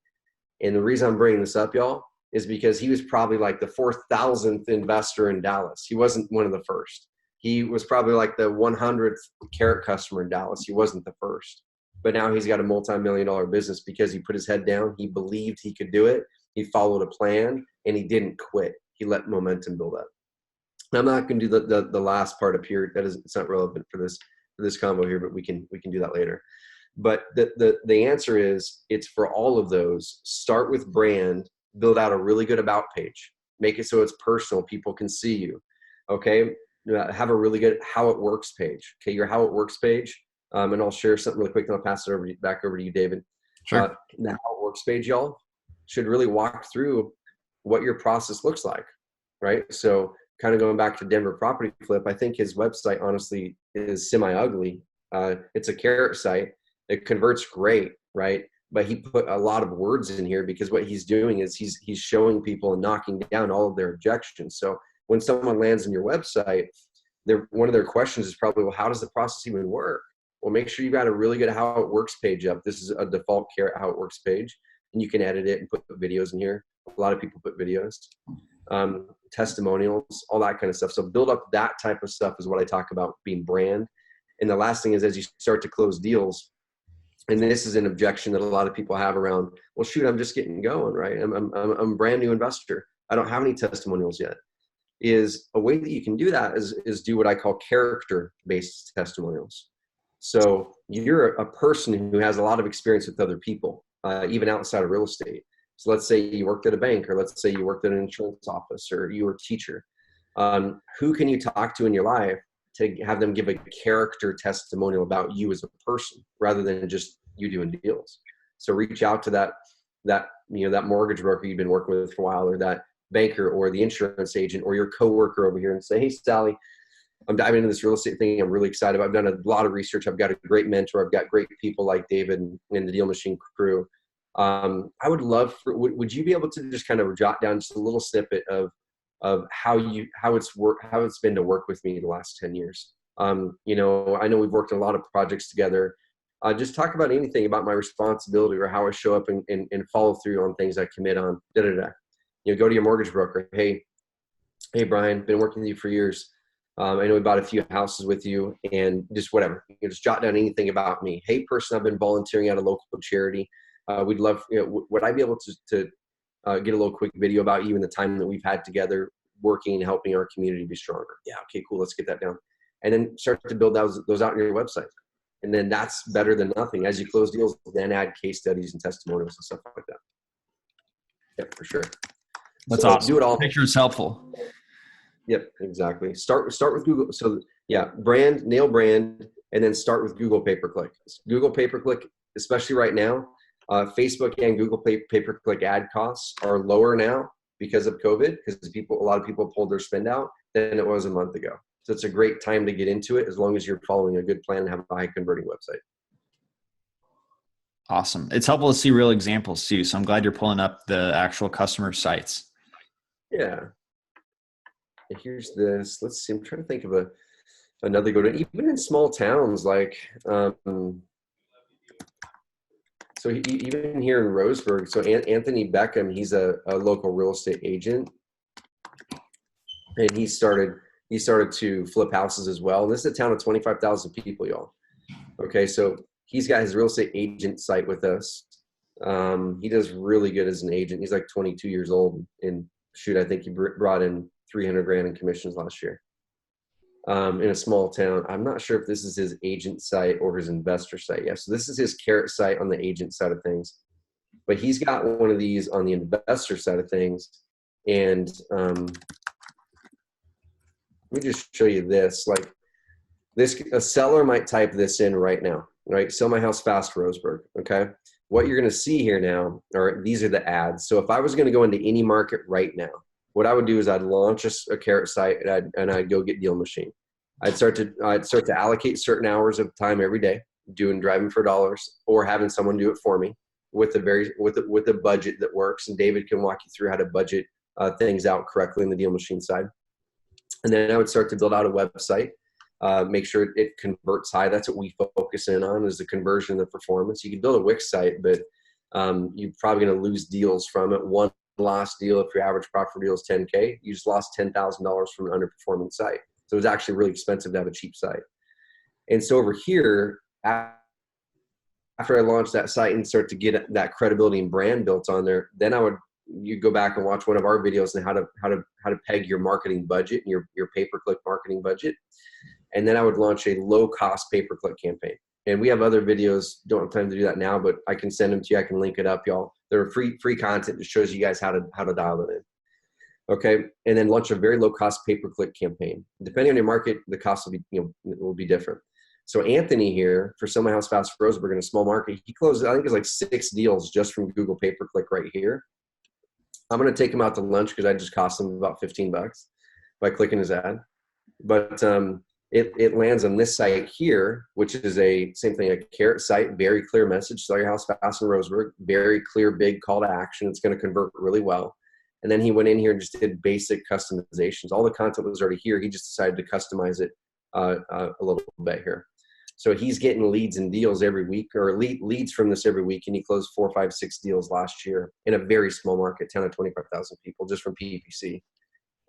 And the reason I'm bringing this up, y'all, is because he was probably like the 4,000th investor in Dallas. He wasn't one of the first. He was probably like the 100th Carrot customer in Dallas. He wasn't the first. But now he's got a multi-million-dollar business because he put his head down. He believed he could do it. He followed a plan, and he didn't quit. He let momentum build up. I'm not going to do the last part up here. It's not relevant for this combo here, but we can do that later. But the answer is, it's for all of those. Start with brand. Build out a really good about page. Make it so it's personal. People can see you. Okay. Have a really good how it works page. Okay. Your how it works page. And I'll share something really quick, and I'll pass it back over to you, David. Sure. The how it works page, y'all, should really walk through what your process looks like. Right. So kind of going back to Denver Property Flip, I think his website honestly is semi-ugly. It's a Carrot site. It converts great. Right. But he put a lot of words in here, because what he's doing is he's showing people and knocking down all of their objections. So when someone lands on your website, one of their questions is probably, well, how does the process even work? Well, make sure you've got a really good how it works page up. This is a default Carrot how it works page, and you can edit it and put videos in here. A lot of people put videos, testimonials, all that kind of stuff. So build up that type of stuff is what I talk about being brand. And the last thing is, as you start to close deals, and this is an objection that a lot of people have around, well, shoot, I'm just getting going, right? I'm a brand new investor. I don't have any testimonials yet. Is a way that you can do that is do what I call character-based testimonials. So you're a person who has a lot of experience with other people, even outside of real estate. So let's say you worked at a bank, or let's say you worked at an insurance office, or you were a teacher. Who can you talk to in your life to have them give a character testimonial about you as a person, rather than just you doing deals? So reach out to that mortgage broker you've been working with for a while, or that banker, or the insurance agent, or your coworker over here, and say, hey, Sally, I'm diving into this real estate thing. I'm really excited. I've done a lot of research. I've got a great mentor. I've got great people like David and the DealMachine crew. I would love would you be able to just kind of jot down just a little snippet of how it's been to work with me the last 10 years? I know we've worked on a lot of projects together. Just talk about anything about my responsibility, or how I show up and follow through on things I commit on. Go to your mortgage broker. Hey, Bryan, been working with you for years. I know we bought a few houses with you, and just whatever. You can just jot down anything about me. Hey, person, I've been volunteering at a local charity. We'd love, would I be able to get a little quick video about you and the time that we've had together working and helping our community be stronger? Yeah, okay, cool. Let's get that down. And then start to build those out on your website. And then that's better than nothing. As you close deals, then add case studies and testimonials and stuff like that. Yeah, for sure. That's awesome. Do it all. Picture is helpful. Yep, exactly. Start with Google. So yeah, nail brand, and then start with Google pay-per-click. Google pay-per-click, especially right now, Facebook and Google pay-per-click ad costs are lower now because of COVID, because a lot of people pulled their spend out than it was a month ago. So it's a great time to get into it as long as you're following a good plan and have a high converting website. Awesome. It's helpful to see real examples too. So I'm glad you're pulling up the actual customer sites. Yeah. And here's this. Let's see. I'm trying to think of another go to, even in small towns like, so even here in Roseburg, so Anthony Beckham, he's a local real estate agent, and he started to flip houses as well. And this is a town of 25,000 people, y'all. Okay, so he's got his real estate agent site with us. He does really good as an agent. He's like 22 years old, and shoot, I think he brought in 300 grand in commissions last year. In a small town. I'm not sure if this is his agent site or his investor site. Yeah, so this is his Carrot site on the agent side of things. But he's got one of these on the investor side of things. And let me just show you this. Like this, a seller might type this in right now, right? Sell my house fast, Roseburg, okay? What you're gonna see here now, these are the ads. So if I was gonna go into any market right now, what I would do is I'd launch a Carrot site, and I'd go get DealMachine. I'd start to allocate certain hours of time every day, driving for dollars, or having someone do it for me with a budget that works. And David can walk you through how to budget things out correctly in the DealMachine side. And then I would start to build out a website, make sure it converts high. That's what we focus in on, is the conversion, the performance. You can build a Wix site, but you're probably going to lose deals from it. One last deal, if your average profit deal is 10K, you just lost $10,000 from an underperforming site. So it's actually really expensive to have a cheap site. And so over here, after I launch that site and start to get that credibility and brand built on there, then you go back and watch one of our videos on how to peg your marketing budget and your pay-per-click marketing budget. And then I would launch a low-cost pay-per-click campaign. And we have other videos, don't have time to do that now, but I can send them to you. I can link it up, y'all. They're free content that shows you guys how to dial it in. Okay, and then launch a very low-cost pay-per-click campaign. Depending on your market, the cost will be different. So Anthony here, for Sell My House Fast for Roseburg in a small market, he closed, I think it's like 6 deals just from Google pay-per-click right here. I'm going to take him out to lunch because I just cost him about $15 by clicking his ad. But it lands on this site here, which is same thing, a Carrot site, very clear message, sell your house fast in Roseburg, very clear, big call to action. It's going to convert really well. And then he went in here and just did basic customizations. All the content was already here. He just decided to customize it a little bit here. So he's getting leads and deals every week, or leads from this every week. And he closed 4, 5, 6 deals last year in a very small market, 10 to 25,000 people just from PPC.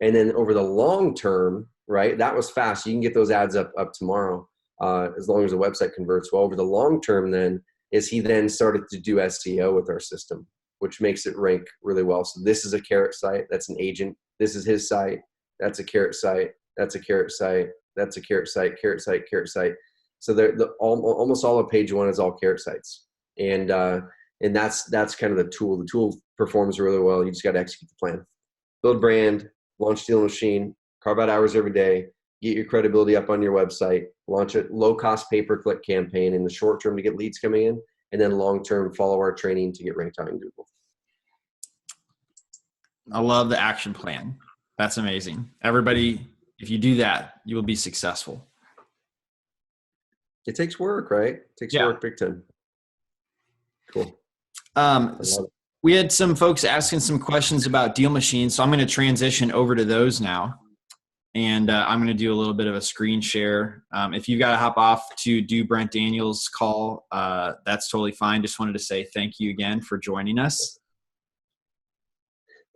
And then over the long term, right, that was fast. You can get those ads up tomorrow as long as the website converts well. Over the long term then is he then started to do SEO with our system, which makes it rank really well. So this is a Carrot site. That's an agent. This is his site. That's a Carrot site. That's a Carrot site. That's a Carrot site. Carrot site. Carrot site. So almost all of page 1 is all Carrot sites. And that's kind of the tool. The tool performs really well. You just got to execute the plan. Build brand, launch DealMachine, carve out hours every day, get your credibility up on your website, launch a low-cost pay-per-click campaign in the short term to get leads coming in, and then long-term follow our training to get ranked high in Google. I love the action plan. That's amazing. Everybody, if you do that, you will be successful. It takes work, right? It takes work big time. Cool. We had some folks asking some questions about DealMachine, so I'm going to transition over to those now. And I'm going to do a little bit of a screen share. If you've got to hop off to do Brent Daniels' call, that's totally fine. Just wanted to say thank you again for joining us.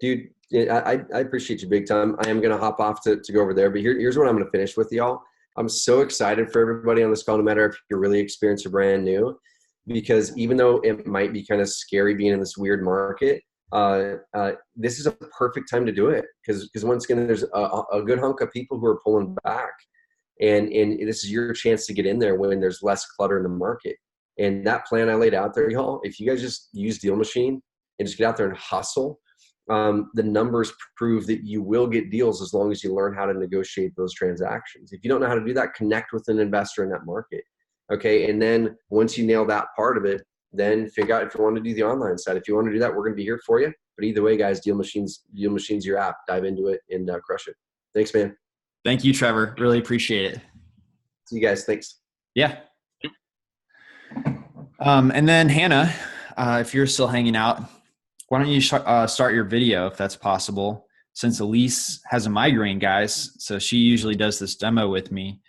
Dude, I appreciate you big time. I am going to hop off to go over there, but here's what I'm going to finish with, y'all. I'm so excited for everybody on this call, no matter if you're really experienced or brand new, because even though it might be kind of scary being in this weird market, this is a perfect time to do it. Because once again, there's a good hunk of people who are pulling back, and this is your chance to get in there when there's less clutter in the market. And that plan I laid out there, y'all, if you guys just use DealMachine and just get out there and hustle, the numbers prove that you will get deals as long as you learn how to negotiate those transactions. If you don't know how to do that, connect with an investor in that market. Okay. And then once you nail that part of it, then figure out if you want to do the online side. If you want to do that, we're going to be here for you. But either way, guys, DealMachine's your app. Dive into it and crush it. Thanks, man. Thank you, Trevor. Really appreciate it. See you guys. Thanks. Yeah. And then Hannah, if you're still hanging out, why don't you start your video if that's possible, since Elise has a migraine, guys. So she usually does this demo with me,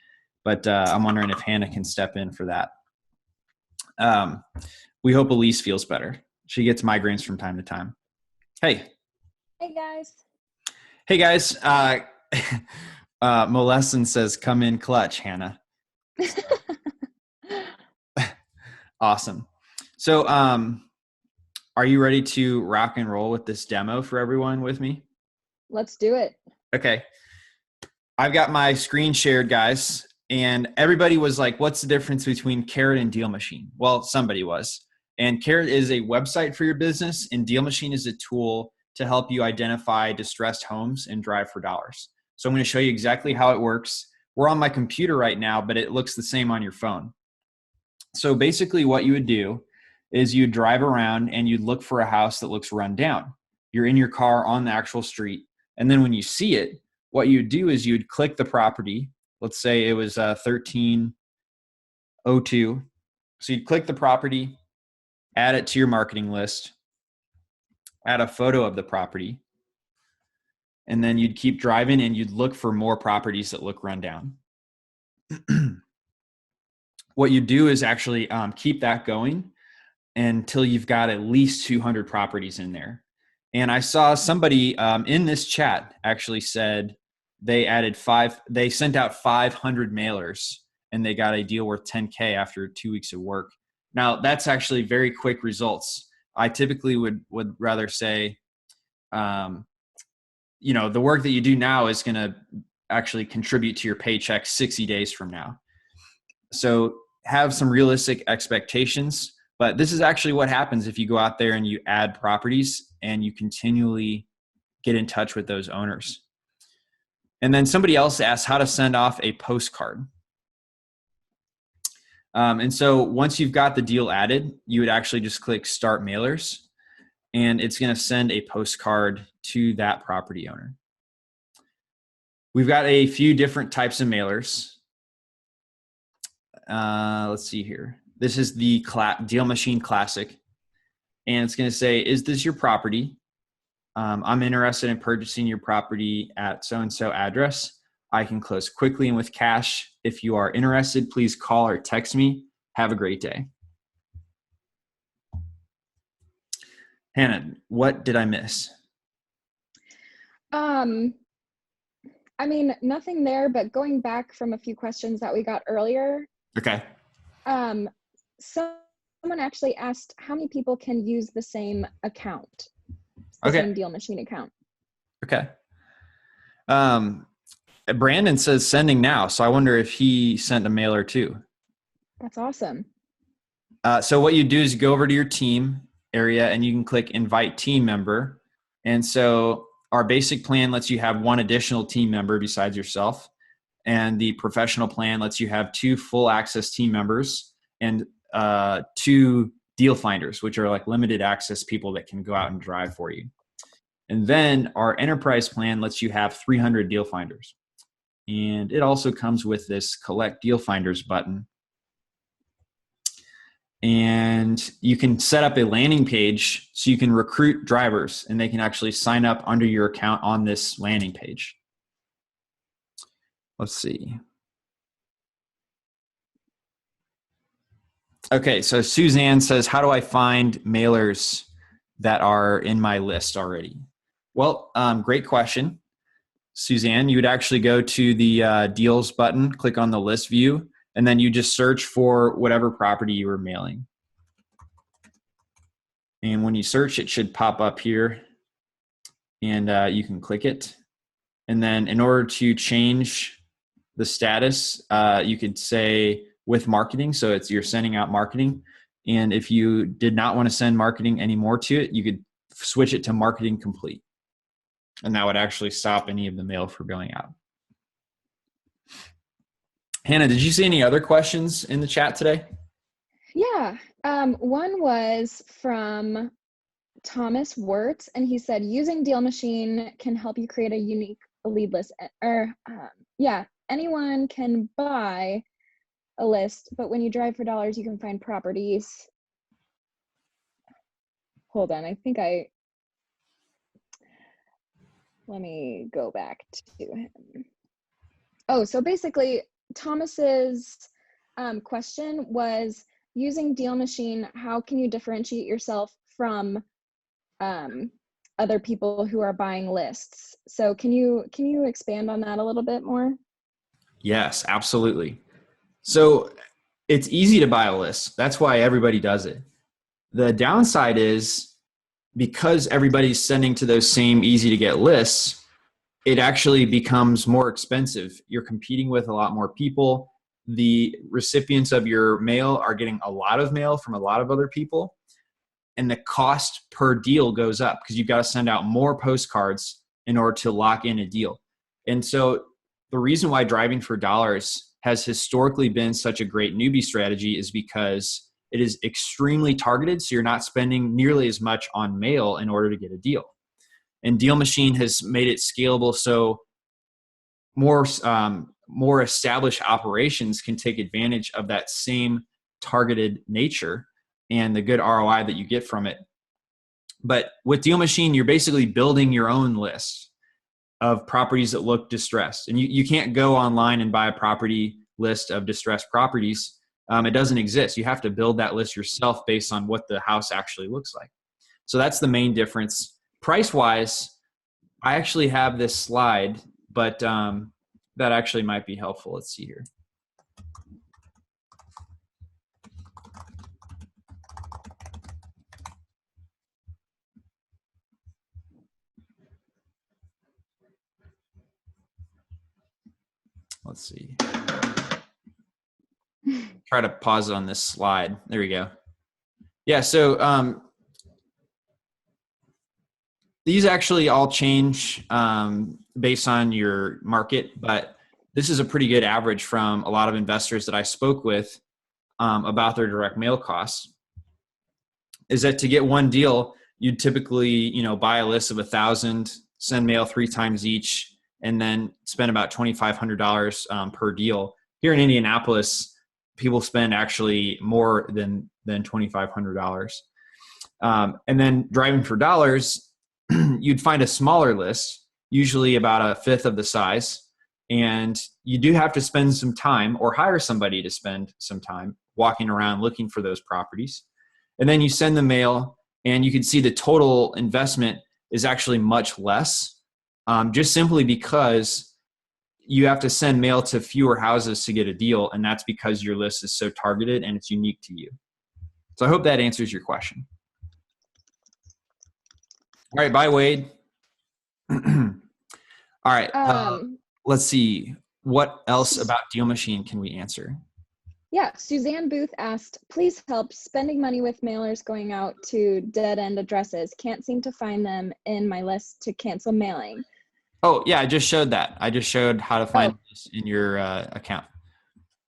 but I'm wondering if Hannah can step in for that. We hope Elise feels better. She gets migraines from time to time. Hey. Hey, guys. Hey, guys. Molestin says, come in clutch, Hannah. Awesome. So, are you ready to rock and roll with this demo for everyone with me? Let's do it. Okay. I've got my screen shared, guys, and everybody was like, what's the difference between Carrot and DealMachine? Well, somebody was. And Carrot is a website for your business, and DealMachine is a tool to help you identify distressed homes and drive for dollars. So I'm going to show you exactly how it works. We're on my computer right now, but it looks the same on your phone. So basically what you would do is you'd drive around and you'd look for a house that looks run down. You're in your car on the actual street. And then when you see it, what you'd do is you'd click the property. Let's say it was 1302. So you'd click the property, add it to your marketing list, add a photo of the property, and then you'd keep driving and you'd look for more properties that look run down. What you do is actually keep that going until you've got at least 200 properties in there. And I saw somebody in this chat actually said they sent out 500 mailers and they got a deal worth 10K after 2 weeks of work. Now that's actually very quick results. I typically would rather say, the work that you do now is going to actually contribute to your paycheck 60 days from now. So have some realistic expectations. But this is actually what happens if you go out there and you add properties and you continually get in touch with those owners. And then somebody else asked how to send off a postcard. And so once you've got the deal added, you would actually just click Start Mailers, and it's going to send a postcard to that property owner. We've got a few different types of mailers. Let's see here. This is the DealMachine Classic, and it's going to say, is this your property? I'm interested in purchasing your property at so-and-so address. I can close quickly and with cash. If you are interested, please call or text me. Have a great day. Hannah, what did I miss? I mean, nothing there, but going back from a few questions that we got earlier. Okay. Someone actually asked how many people can use the same account, the same DealMachine account. Okay. Brandon says sending now, so I wonder if he sent a mailer too. That's awesome. So what you do is you go over to your team area and you can click invite team member. And so our basic plan lets you have one additional team member besides yourself. And the professional plan lets you have 2 full access team members and 2 deal finders, which are like limited access people that can go out and drive for you. And then our enterprise plan lets you have 300 deal finders. And it also comes with this collect deal finders button. And you can set up a landing page so you can recruit drivers and they can actually sign up under your account on this landing page. Let's see. Okay, so Suzanne says, how do I find mailers that are in my list already? Well, great question, Suzanne. You would actually go to the deals button, click on the list view, and then you just search for whatever property you were mailing. And when you search, it should pop up here, and you can click it. And then in order to change the status, you could say with marketing. So you're sending out marketing. And if you did not want to send marketing anymore to it, you could switch it to marketing complete. And that would actually stop any of the mail from going out. Hannah, did you see any other questions in the chat today? Yeah. One was from Thomas Wirtz, and he said, using DealMachine can help you create a unique lead list. Anyone can buy a list, but when you drive for dollars, you can find properties. Hold on, let me go back to him. Oh, so basically Thomas's question was, using DealMachine, how can you differentiate yourself from other people who are buying lists? So can you expand on that a little bit more? Yes, absolutely. So it's easy to buy a list. That's why everybody does it. The downside is because everybody's sending to those same easy to get lists, it actually becomes more expensive. You're competing with a lot more people. The recipients of your mail are getting a lot of mail from a lot of other people. And the cost per deal goes up because you've got to send out more postcards in order to lock in a deal. And so the reason why driving for dollars has historically been such a great newbie strategy is because it is extremely targeted. So you're not spending nearly as much on mail in order to get a deal. And DealMachine has made it scalable so more established operations can take advantage of that same targeted nature and the good ROI that you get from it. But with DealMachine, you're basically building your own list of properties that look distressed. And you can't go online and buy a property list of distressed properties. It doesn't exist. You have to build that list yourself based on what the house actually looks like. So that's the main difference. Price-wise, I actually have this slide, but that actually might be helpful. Let's see here. Let's see. Try to pause it on this slide. There we go. Yeah, so these actually all change based on your market, but this is a pretty good average from a lot of investors that I spoke with about their direct mail costs. Is that to get one deal, you'd typically, buy a list of 1,000, send mail 3 times each, and then spend about $2,500 per deal. Here in Indianapolis, people spend actually more than $2,500. And then driving for dollars, you'd find a smaller list, usually about a fifth of the size. And you do have to spend some time or hire somebody to spend some time walking around looking for those properties. And then you send the mail and you can see the total investment is actually much less, just simply because you have to send mail to fewer houses to get a deal. And that's because your list is so targeted and it's unique to you. So I hope that answers your question. All right, bye, Wade. All right, let's see. What else about DealMachine can we answer? Yeah, Suzanne Booth asked, please help, spending money with mailers going out to dead-end addresses. Can't seem to find them in my list to cancel mailing. Oh, yeah, I just showed that. I just showed how to find this in your account.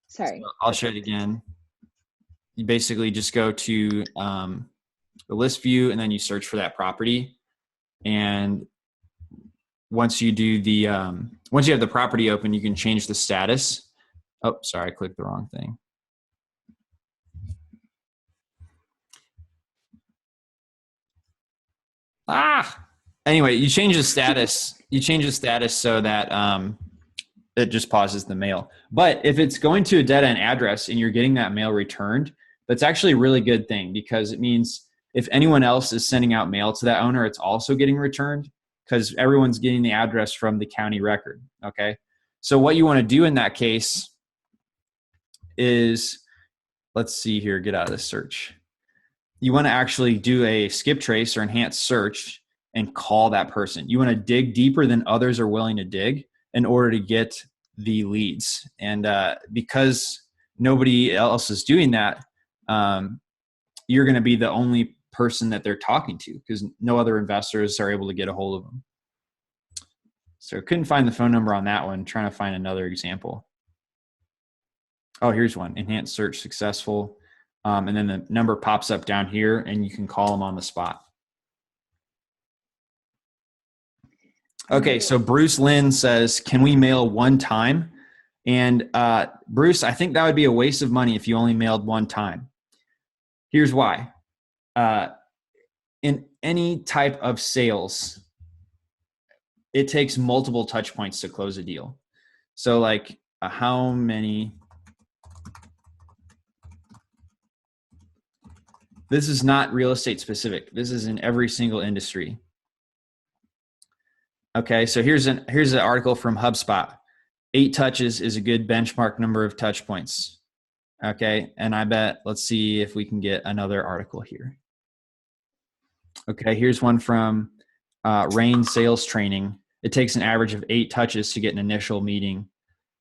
Sorry. So I'll show it again. You basically just go to the list view and then you search for that property. And once you do the, once you have the property open, you can change the status. Oh, sorry, I clicked the wrong thing. Anyway, you change the status. You change the status so that it just pauses the mail. But if it's going to a dead end address and you're getting that mail returned, that's actually a really good thing because it means if anyone else is sending out mail to that owner, it's also getting returned because everyone's getting the address from the county record. Okay. So what you want to do in that case is, let's see here, get out of this search. You want to actually do a skip trace or enhanced search and call that person. You want to dig deeper than others are willing to dig in order to get the leads. And because nobody else is doing that, you're going to be the only person that they're talking to because no other investors are able to get a hold of them. So couldn't find the phone number on that one. Trying to find another example. Oh, here's one. Enhanced search successful. And then the number pops up down here and you can call them on the spot. Okay, so Bruce Lynn says, can we mail one time? And Bruce, I think that would be a waste of money if you only mailed one time. Here's why. In any type of sales, it takes multiple touch points to close a deal. So like how many, this is not real estate specific. This is in every single industry. Okay, so here's an article from HubSpot. 8 touches is a good benchmark number of touch points. Okay, and I bet, let's see if we can get another article here. Okay, here's one from Rain Sales Training. It takes an average of 8 touches to get an initial meeting.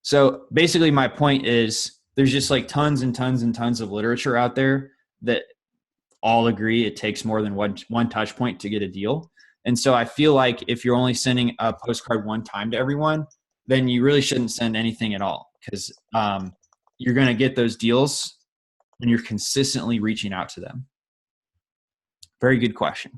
So basically my point is there's just like tons and tons and tons of literature out there that all agree it takes more than one touch point to get a deal. And so I feel like if you're only sending a postcard one time to everyone, then you really shouldn't send anything at all because you're going to get those deals when you're consistently reaching out to them. Very good question.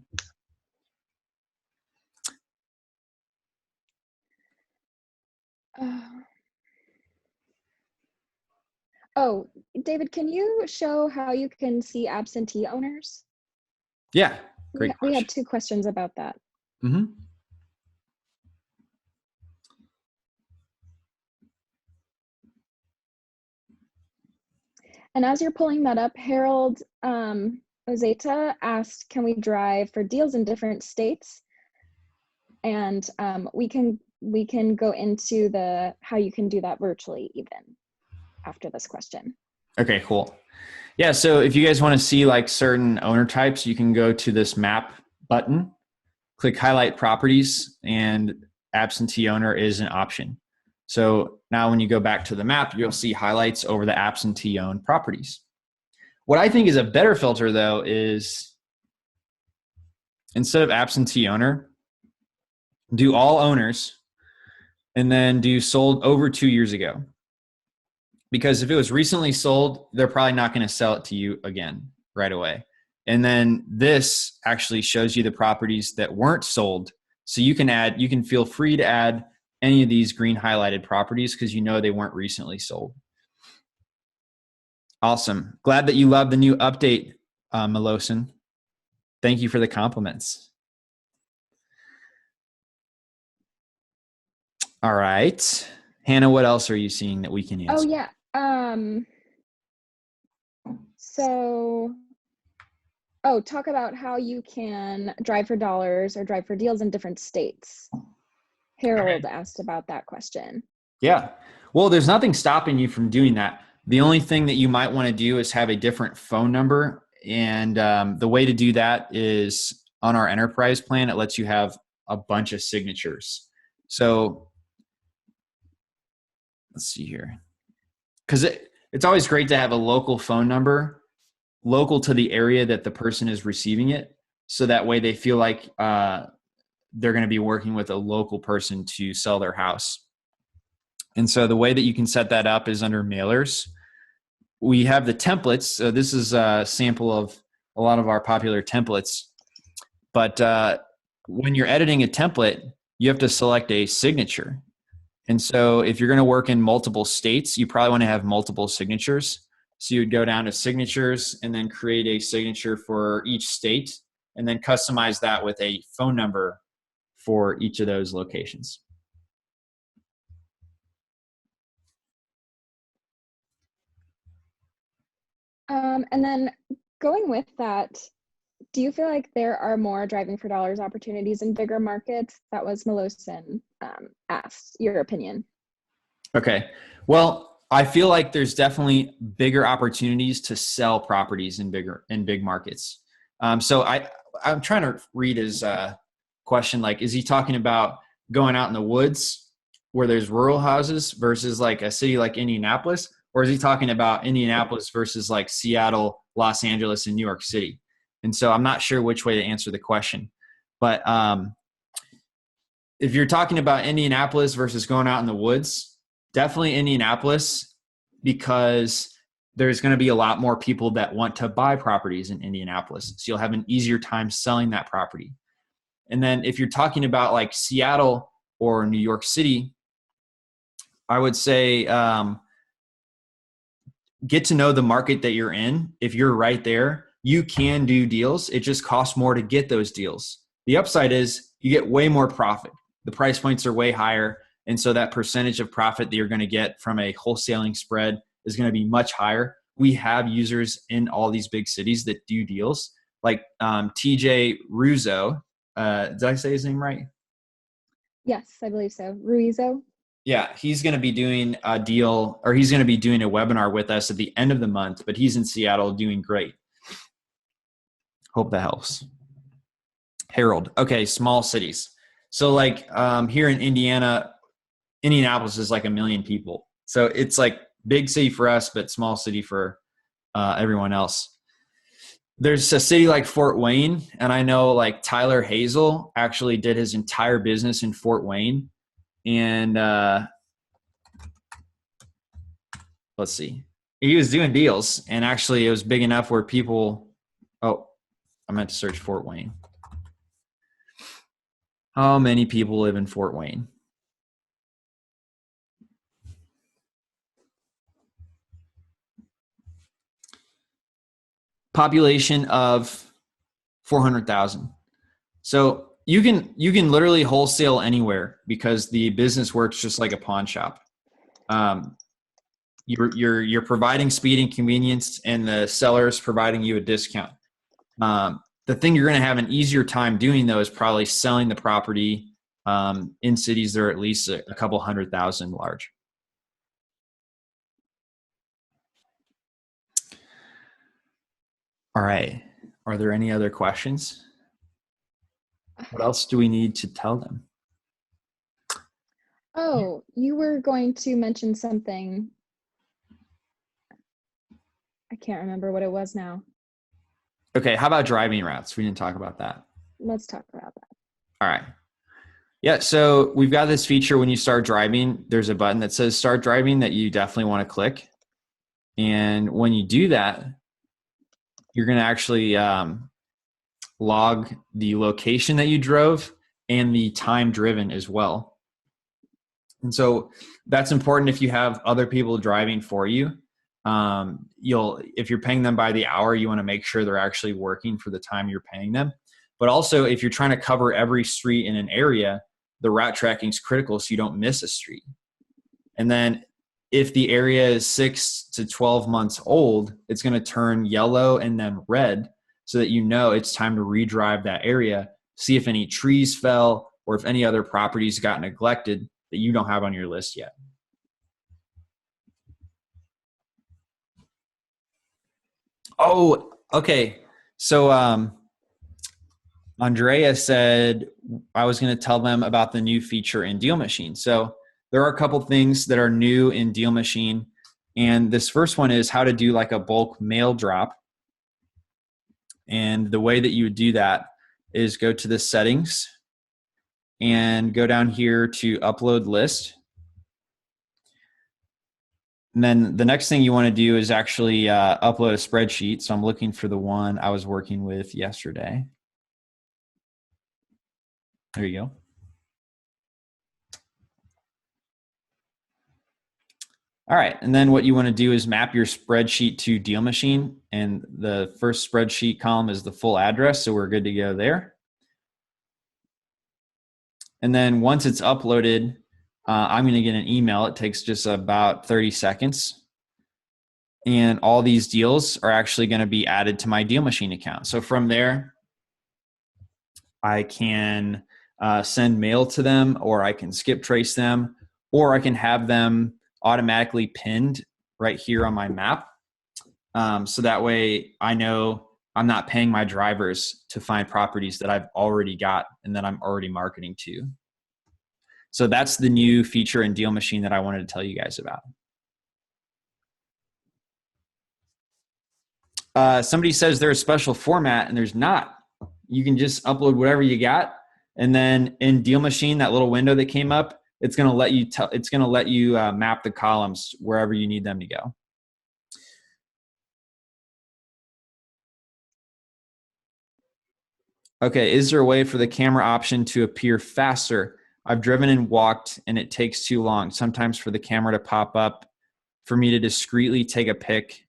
Oh, David, can you show how you can see absentee owners? Yeah, great We had question. 2 questions about that. Mm-hmm. And as you're pulling that up, Harold Ozeta asked, can we drive for deals in different states? And we can go into how you can do that virtually even after this question. Okay, cool. Yeah, so if you guys want to see like certain owner types, you can go to this map button, click highlight properties, and absentee owner is an option. So now when you go back to the map, you'll see highlights over the absentee owned properties. What I think is a better filter though is instead of absentee owner, do all owners and then do sold over 2 years ago. Because if it was recently sold, they're probably not going to sell it to you again right away. And then this actually shows you the properties that weren't sold. So you can feel free to add any of these green highlighted properties because you know they weren't recently sold. Awesome. Glad that you love the new update, Melosin. Thank you for the compliments. All right. Hannah, what else are you seeing that we can answer? Oh, yeah. Talk about how you can drive for dollars or drive for deals in different states. Harold asked about that question. Yeah. Well, there's nothing stopping you from doing that. The only thing that you might want to do is have a different phone number. And the way to do that is on our enterprise plan, it lets you have a bunch of signatures. So let's see here. Because it's always great to have a local phone number local to the area that the person is receiving it. So that way they feel like they're going to be working with a local person to sell their house. And so the way that you can set that up is under mailers. We have the templates. So this is a sample of a lot of our popular templates. But when you're editing a template, you have to select a signature. And so if you're going to work in multiple states, you probably want to have multiple signatures. So you would go down to signatures and then create a signature for each state and then customize that with a phone number for each of those locations. And then going with that, do you feel like there are more driving for dollars opportunities in bigger markets? That was Melosin asked your opinion. Okay. Well, I feel like there's definitely bigger opportunities to sell properties in big markets. So I'm trying to read his question. Like, is he talking about going out in the woods where there's rural houses versus like a city like Indianapolis? Or is he talking about Indianapolis versus like Seattle, Los Angeles, and New York City? And so I'm not sure which way to answer the question. But if you're talking about Indianapolis versus going out in the woods, definitely Indianapolis, because there's going to be a lot more people that want to buy properties in Indianapolis. So you'll have an easier time selling that property. And then if you're talking about like Seattle or New York City, I would say get to know the market that you're in. If you're right there, you can do deals. It just costs more to get those deals. The upside is you get way more profit. The price points are way higher. And so that percentage of profit that you're going to get from a wholesaling spread is going to be much higher. We have users in all these big cities that do deals, like TJ Ruzo. Did I say his name right? Yes, I believe so. Ruizo. Yeah, he's going to be doing a deal, or he's going to be doing a webinar with us at the end of the month, but he's in Seattle doing great. Hope that helps. Harold. Okay, small cities. So like here in Indiana, Indianapolis is like 1 million people. So it's like big city for us, but small city for everyone else. There's a city like Fort Wayne, and I know like Tyler Hazel actually did his entire business in Fort Wayne. And let's see, he was doing deals, and actually it was big enough where people, I meant to search Fort Wayne. How many people live in Fort Wayne? Population of 400,000. So you can literally wholesale anywhere because the business works just like a pawn shop. You're providing speed and convenience, and the seller is providing you a discount. The thing you're going to have an easier time doing though is probably selling the property in cities that are at least a couple 100,000 large. All right. Are there any other questions? What else do we need to tell them? Oh, you were going to mention something. I can't remember what it was now. Okay, how about driving routes? We didn't talk about that. Let's talk about that. All right. Yeah, so we've got this feature when you start driving, there's a button that says start driving that you definitely want to click. And when you do that, you're going to actually log the location that you drove and the time driven as well. And so that's important if you have other people driving for you. If you're paying them by the hour, you want to make sure they're actually working for the time you're paying them. But also if you're trying to cover every street in an area, the route tracking is critical so you don't miss a street. And then if the area is 6 to 12 months old, it's going to turn yellow and then red so that you know it's time to redrive that area, see if any trees fell or if any other properties got neglected that you don't have on your list yet. Oh, okay. So Andrea said I was going to tell them about the new feature in DealMachine. So there are a couple things that are new in DealMachine. And this first one is how to do like a bulk mail drop. And the way that you would do that is go to the settings and go down here to upload list. And then the next thing you want to do is actually upload a spreadsheet. So I'm looking for the one I was working with yesterday. There you go. All right, and then what you want to do is map your spreadsheet to DealMachine, and the first spreadsheet column is the full address, so we're good to go there. And then once it's uploaded, I'm going to get an email. It takes just about 30 seconds. And all these deals are actually going to be added to my DealMachine account. So from there, I can send mail to them, or I can skip trace them, or I can have them automatically pinned right here on my map. So that way I know I'm not paying my drivers to find properties that I've already got and that I'm already marketing to. So that's the new feature in DealMachine that I wanted to tell you guys about. Somebody says there's a special format, and there's not. You can just upload whatever you got, and then in DealMachine, that little window that came up, it's going to let you map the columns wherever you need them to go. Okay, is there a way for the camera option to appear faster? I've driven and walked, and it takes too long. Sometimes for the camera to pop up, for me to discreetly take a pic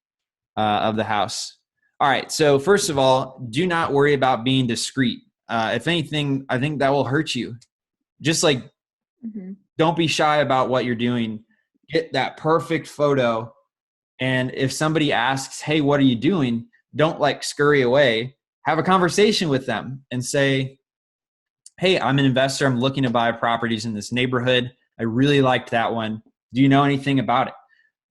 of the house. All right, so first of all, do not worry about being discreet. If anything, I think that will hurt you. Just like, don't be shy about what you're doing. Get that perfect photo. And if somebody asks, hey, what are you doing? Don't like scurry away. Have a conversation with them and say, hey, I'm an investor. I'm looking to buy properties in this neighborhood. I really liked that one. Do you know anything about it?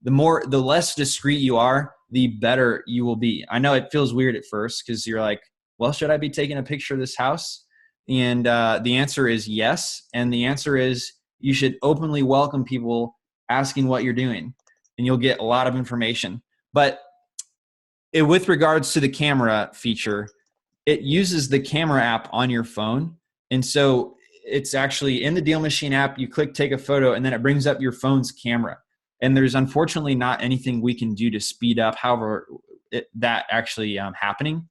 The less discreet you are, the better you will be. I know it feels weird at first because you're like, well, should I be taking a picture of this house? And the answer is yes. And the answer is you should openly welcome people asking what you're doing, and you'll get a lot of information. But with regards to the camera feature, it uses the camera app on your phone. And so it's actually in the DealMachine app, you click take a photo, and then it brings up your phone's camera. And there's unfortunately not anything we can do to speed up, however, that actually happening.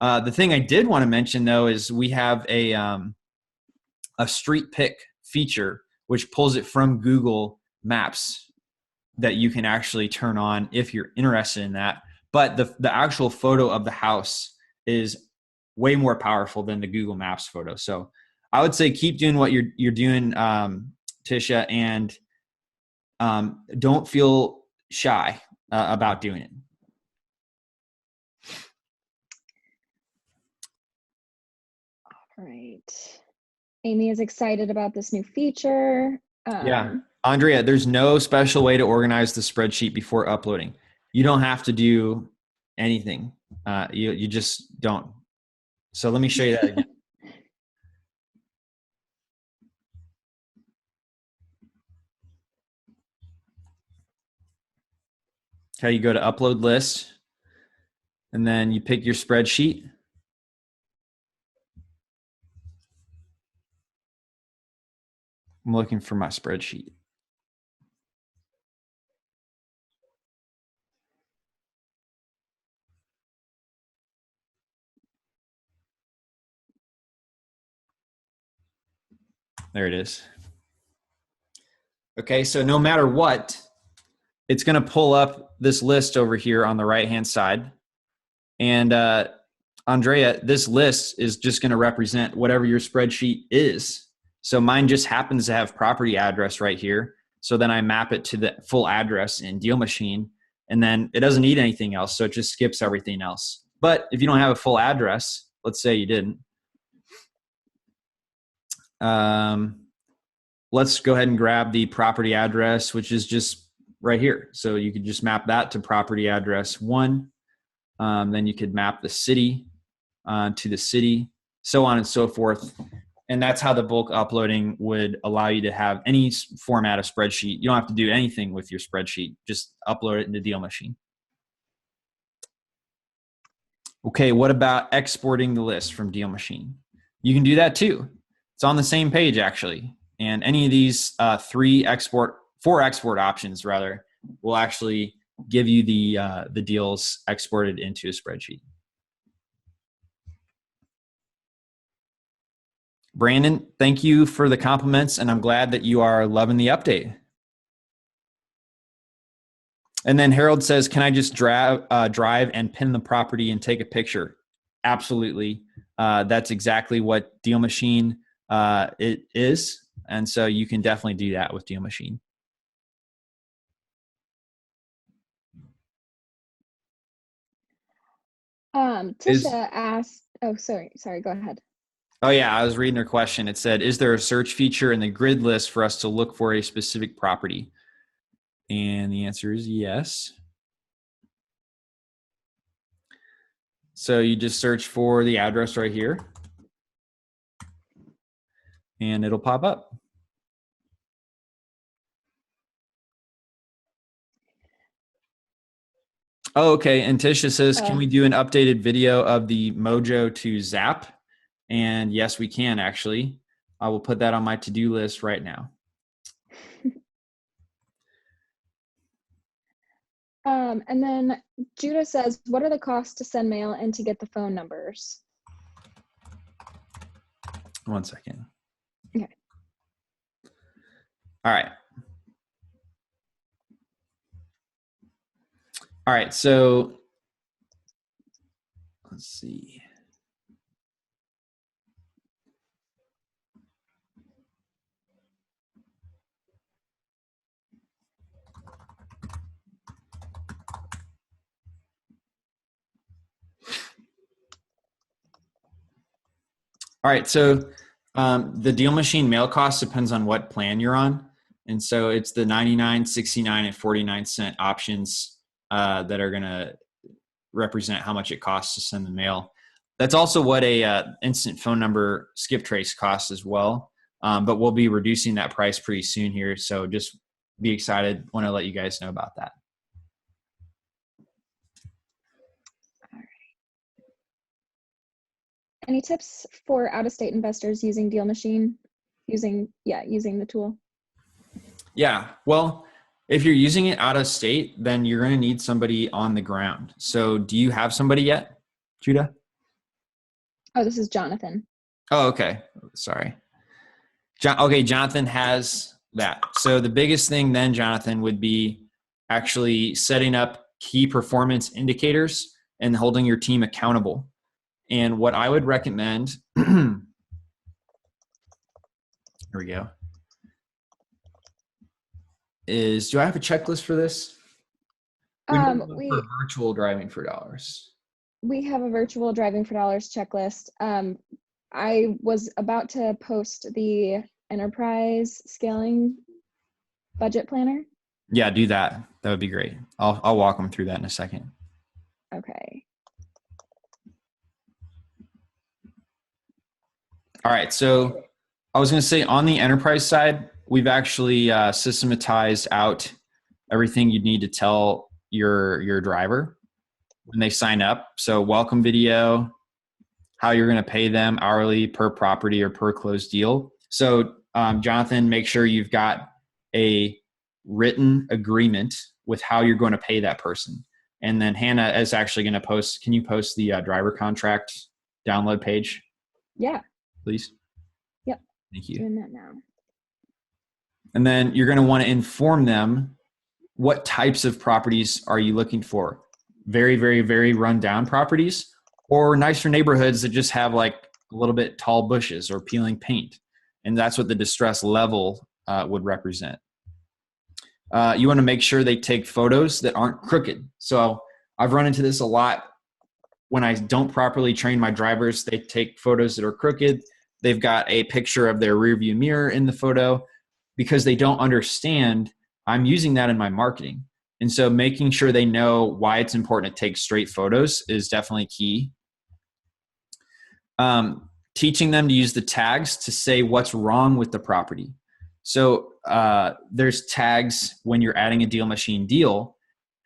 The thing I did want to mention, though, is we have a street pick feature, which pulls it from Google Maps that you can actually turn on if you're interested in that. But the actual photo of the house is way more powerful than the Google Maps photo. So I would say keep doing what you're doing, Tisha, and don't feel shy about doing it. All right. Amy is excited about this new feature. Yeah. Andrea, there's no special way to organize the spreadsheet before uploading. You don't have to do anything. You just don't. So let me show you that again. Okay, you go to upload list, and then you pick your spreadsheet. I'm looking for my spreadsheet. There it is. Okay, so no matter what, it's going to pull up this list over here on the right-hand side. And Andrea, this list is just going to represent whatever your spreadsheet is. So mine just happens to have property address right here. So then I map it to the full address in DealMachine, and then it doesn't need anything else. So it just skips everything else. But if you don't have a full address, let's say you didn't, let's go ahead and grab the property address, which is just right here. So you could just map that to property address 1. Then you could map the city to the city, so on and so forth. And that's how the bulk uploading would allow you to have any format of spreadsheet. You don't have to do anything with your spreadsheet. Just upload it into DealMachine. Okay, what about exporting the list from DealMachine? You can do that too. It's on the same page actually. And any of these 4 export options rather will actually give you the deals exported into a spreadsheet. Brandon, thank you for the compliments, and I'm glad that you are loving the update. And then Harold says, can I just drive and pin the property and take a picture? Absolutely. That's exactly what DealMachine it is. And so you can definitely do that with DealMachine. Tisha asked, oh, sorry, go ahead. Oh yeah, I was reading her question. It said, is there a search feature in the grid list for us to look for a specific property? And the answer is yes. So you just search for the address right here and it'll pop up. Oh, okay. And Tisha says, can we do an updated video of the Mojo to Zap? And yes, we can actually. I will put that on my to-do list right now. And then Judah says, what are the costs to send mail and to get the phone numbers? 1 second. Okay. All right. All right. So let's see. All right, so the DealMachine mail cost depends on what plan you're on. And so it's the 99, 69, and 49-cent options that are going to represent how much it costs to send the mail. That's also what a instant phone number skip trace costs as well. But we'll be reducing that price pretty soon here. So just be excited. Want to let you guys know about that. Any tips for out-of-state investors using DealMachine? Using the tool? Yeah, well, if you're using it out of state, then you're going to need somebody on the ground. So do you have somebody yet, Judah? Oh, this is Jonathan. Oh, okay. Sorry. Okay, Jonathan has that. So the biggest thing then, Jonathan, would be actually setting up key performance indicators and holding your team accountable. And what I would recommend, here we go, is, do I have a checklist for this? For virtual driving for dollars. We have a virtual driving for dollars checklist. I was about to post the enterprise scaling budget planner. Yeah, do that. That would be great. I'll walk them through that in a second. Okay. All right. So I was going to say on the enterprise side, we've actually systematized out everything you'd need to tell your driver when they sign up. So welcome video, how you're going to pay them hourly per property or per closed deal. So Jonathan, make sure you've got a written agreement with how you're going to pay that person. And then Hannah is actually going to post, can you post the driver contract download page? Yeah. Please. Yep. Thank you. Doing that now. And then you're going to want to inform them what types of properties are you looking for? Very, very, very run down properties, or nicer neighborhoods that just have like a little bit tall bushes or peeling paint. And that's what the distress level would represent. You want to make sure they take photos that aren't crooked. So I've run into this a lot. When I don't properly train my drivers, they take photos that are crooked. They've got a picture of their rearview mirror in the photo because they don't understand I'm using that in my marketing. And so making sure they know why it's important to take straight photos is definitely key. Teaching them to use the tags to say what's wrong with the property. So there's tags when you're adding a DealMachine deal,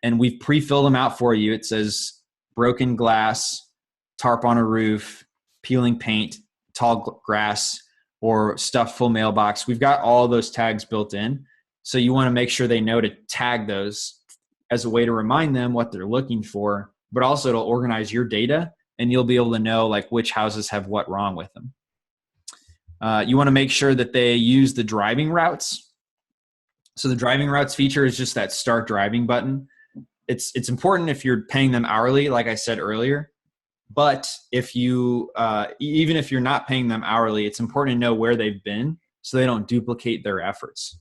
and we've pre-filled them out for you. It says broken glass, tarp on a roof, peeling paint, tall grass, or stuffed full mailbox. We've got all those tags built in. So you want to make sure they know to tag those as a way to remind them what they're looking for, but also it'll organize your data and you'll be able to know like which houses have what wrong with them. You want to make sure that they use the driving routes. So the driving routes feature is just that start driving button. It's important if you're paying them hourly, like I said earlier, but if you, even if you're not paying them hourly, it's important to know where they've been so they don't duplicate their efforts.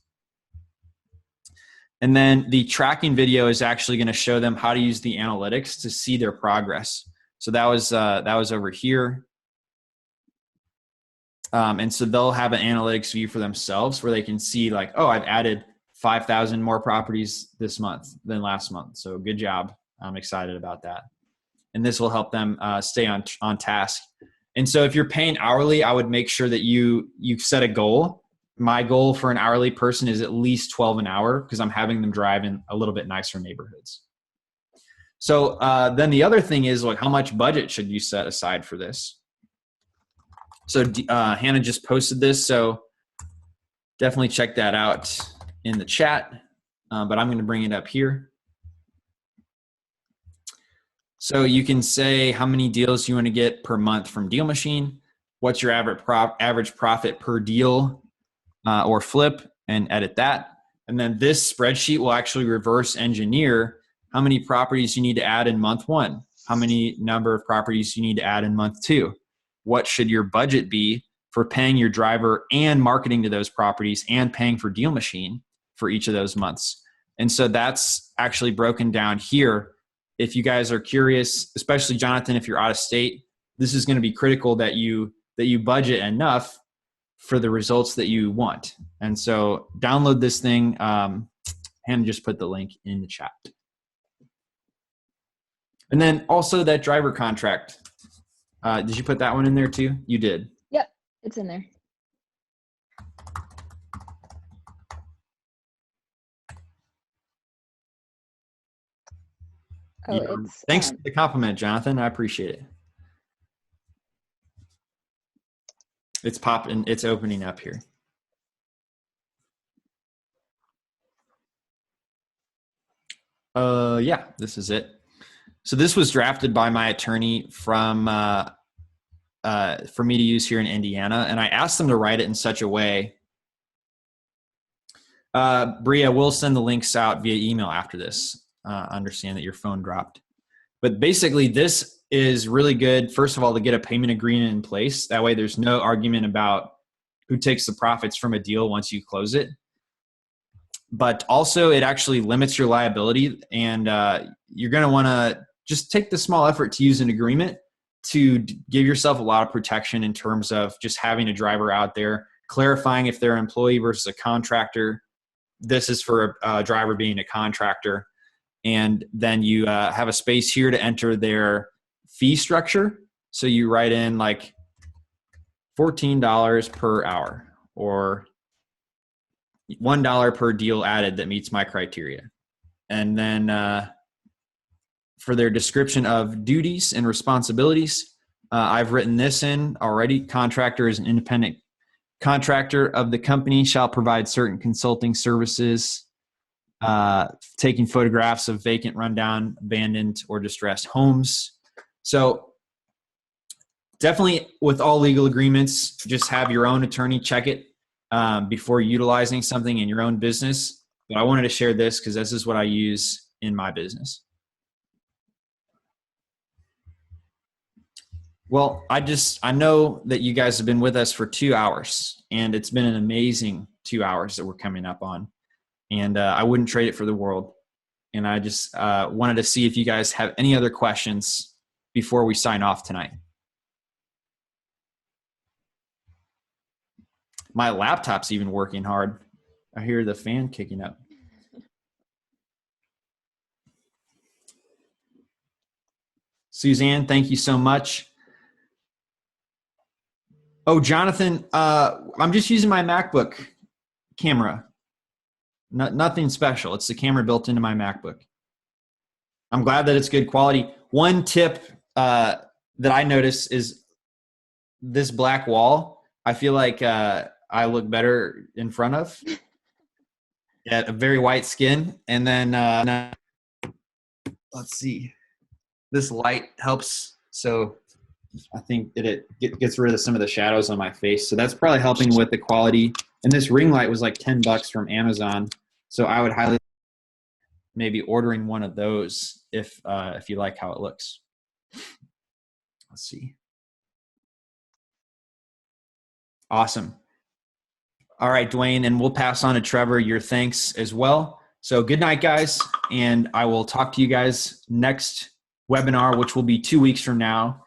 And then the tracking video is actually going to show them how to use the analytics to see their progress. So that was over here. And so they'll have an analytics view for themselves where they can see like, oh, I've added 5,000 more properties this month than last month. So good job. I'm excited about that. And this will help them stay on task. And so if you're paying hourly, I would make sure that you set a goal. My goal for an hourly person is at least 12 an hour because I'm having them drive in a little bit nicer neighborhoods. So then the other thing is like, how much budget should you set aside for this? So Hannah just posted this, so definitely check that out in the chat. But I'm going to bring it up here. So you can say how many deals you want to get per month from DealMachine, what's your average profit per deal or flip, and edit that. And then this spreadsheet will actually reverse engineer how many properties you need to add in month 1, how many number of properties you need to add in month 2. What should your budget be for paying your driver and marketing to those properties and paying for DealMachine for each of those months? And so that's actually broken down here. If you guys are curious, especially Jonathan, if you're out of state, this is going to be critical that you budget enough for the results that you want. And so download this thing. Hannah just put the link in the chat. And then also that driver contract. Did you put that one in there too? You did. Yep, it's in there. Oh, Yeah. it's Thanks for the compliment, Jonathan. I appreciate it. It's popping. It's opening up here. Yeah, this is it. So this was drafted by my attorney from for me to use here in Indiana, and I asked them to write it in such a way. Bria, we'll send the links out via email after this. Understand that your phone dropped. But basically, this is really good, first of all, to get a payment agreement in place. That way there's no argument about who takes the profits from a deal once you close it. But also, it actually limits your liability, and you're going to want to just take the small effort to use an agreement to give yourself a lot of protection in terms of just having a driver out there, clarifying if they're an employee versus a contractor. This is for a driver being a contractor. And then you have a space here to enter their fee structure. So you write in like $14 per hour or $1 per deal added that meets my criteria. And then for their description of duties and responsibilities, I've written this in already. Contractor is an independent contractor of the company, shall provide certain consulting services, taking photographs of vacant, rundown, abandoned, or distressed homes. So definitely with all legal agreements, just have your own attorney check it before utilizing something in your own business. But I wanted to share this because this is what I use in my business. Well, I know that you guys have been with us for 2 hours, and it's been an amazing 2 hours that we're coming up on. And I wouldn't trade it for the world. And I just wanted to see if you guys have any other questions before we sign off tonight. My laptop's even working hard. I hear the fan kicking up. Suzanne, thank you so much. Oh, Jonathan, I'm just using my MacBook camera. Nothing special. It's the camera built into my MacBook. I'm glad that it's good quality. One tip that I notice is this black wall. I feel like I look better in front of. Yeah, a very white skin. And then let's see. This light helps. So I think that it gets rid of some of the shadows on my face. So that's probably helping with the quality. And this ring light was like $10 from Amazon. So I would highly maybe ordering one of those if you like how it looks. Let's see. Awesome. All right, Dwayne, and we'll pass on to Trevor your thanks as well. So good night, guys. And I will talk to you guys next webinar, which will be 2 weeks from now.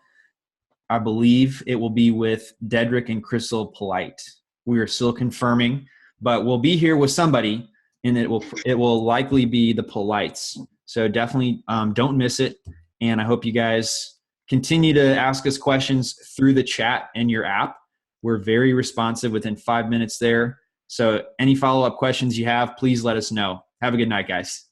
I believe it will be with Dedrick and Crystal Polite. We are still confirming, but we'll be here with somebody, and it will likely be the Polites. So definitely don't miss it. And I hope you guys continue to ask us questions through the chat in your app. We're very responsive within 5 minutes there. So any follow-up questions you have, please let us know. Have a good night, guys.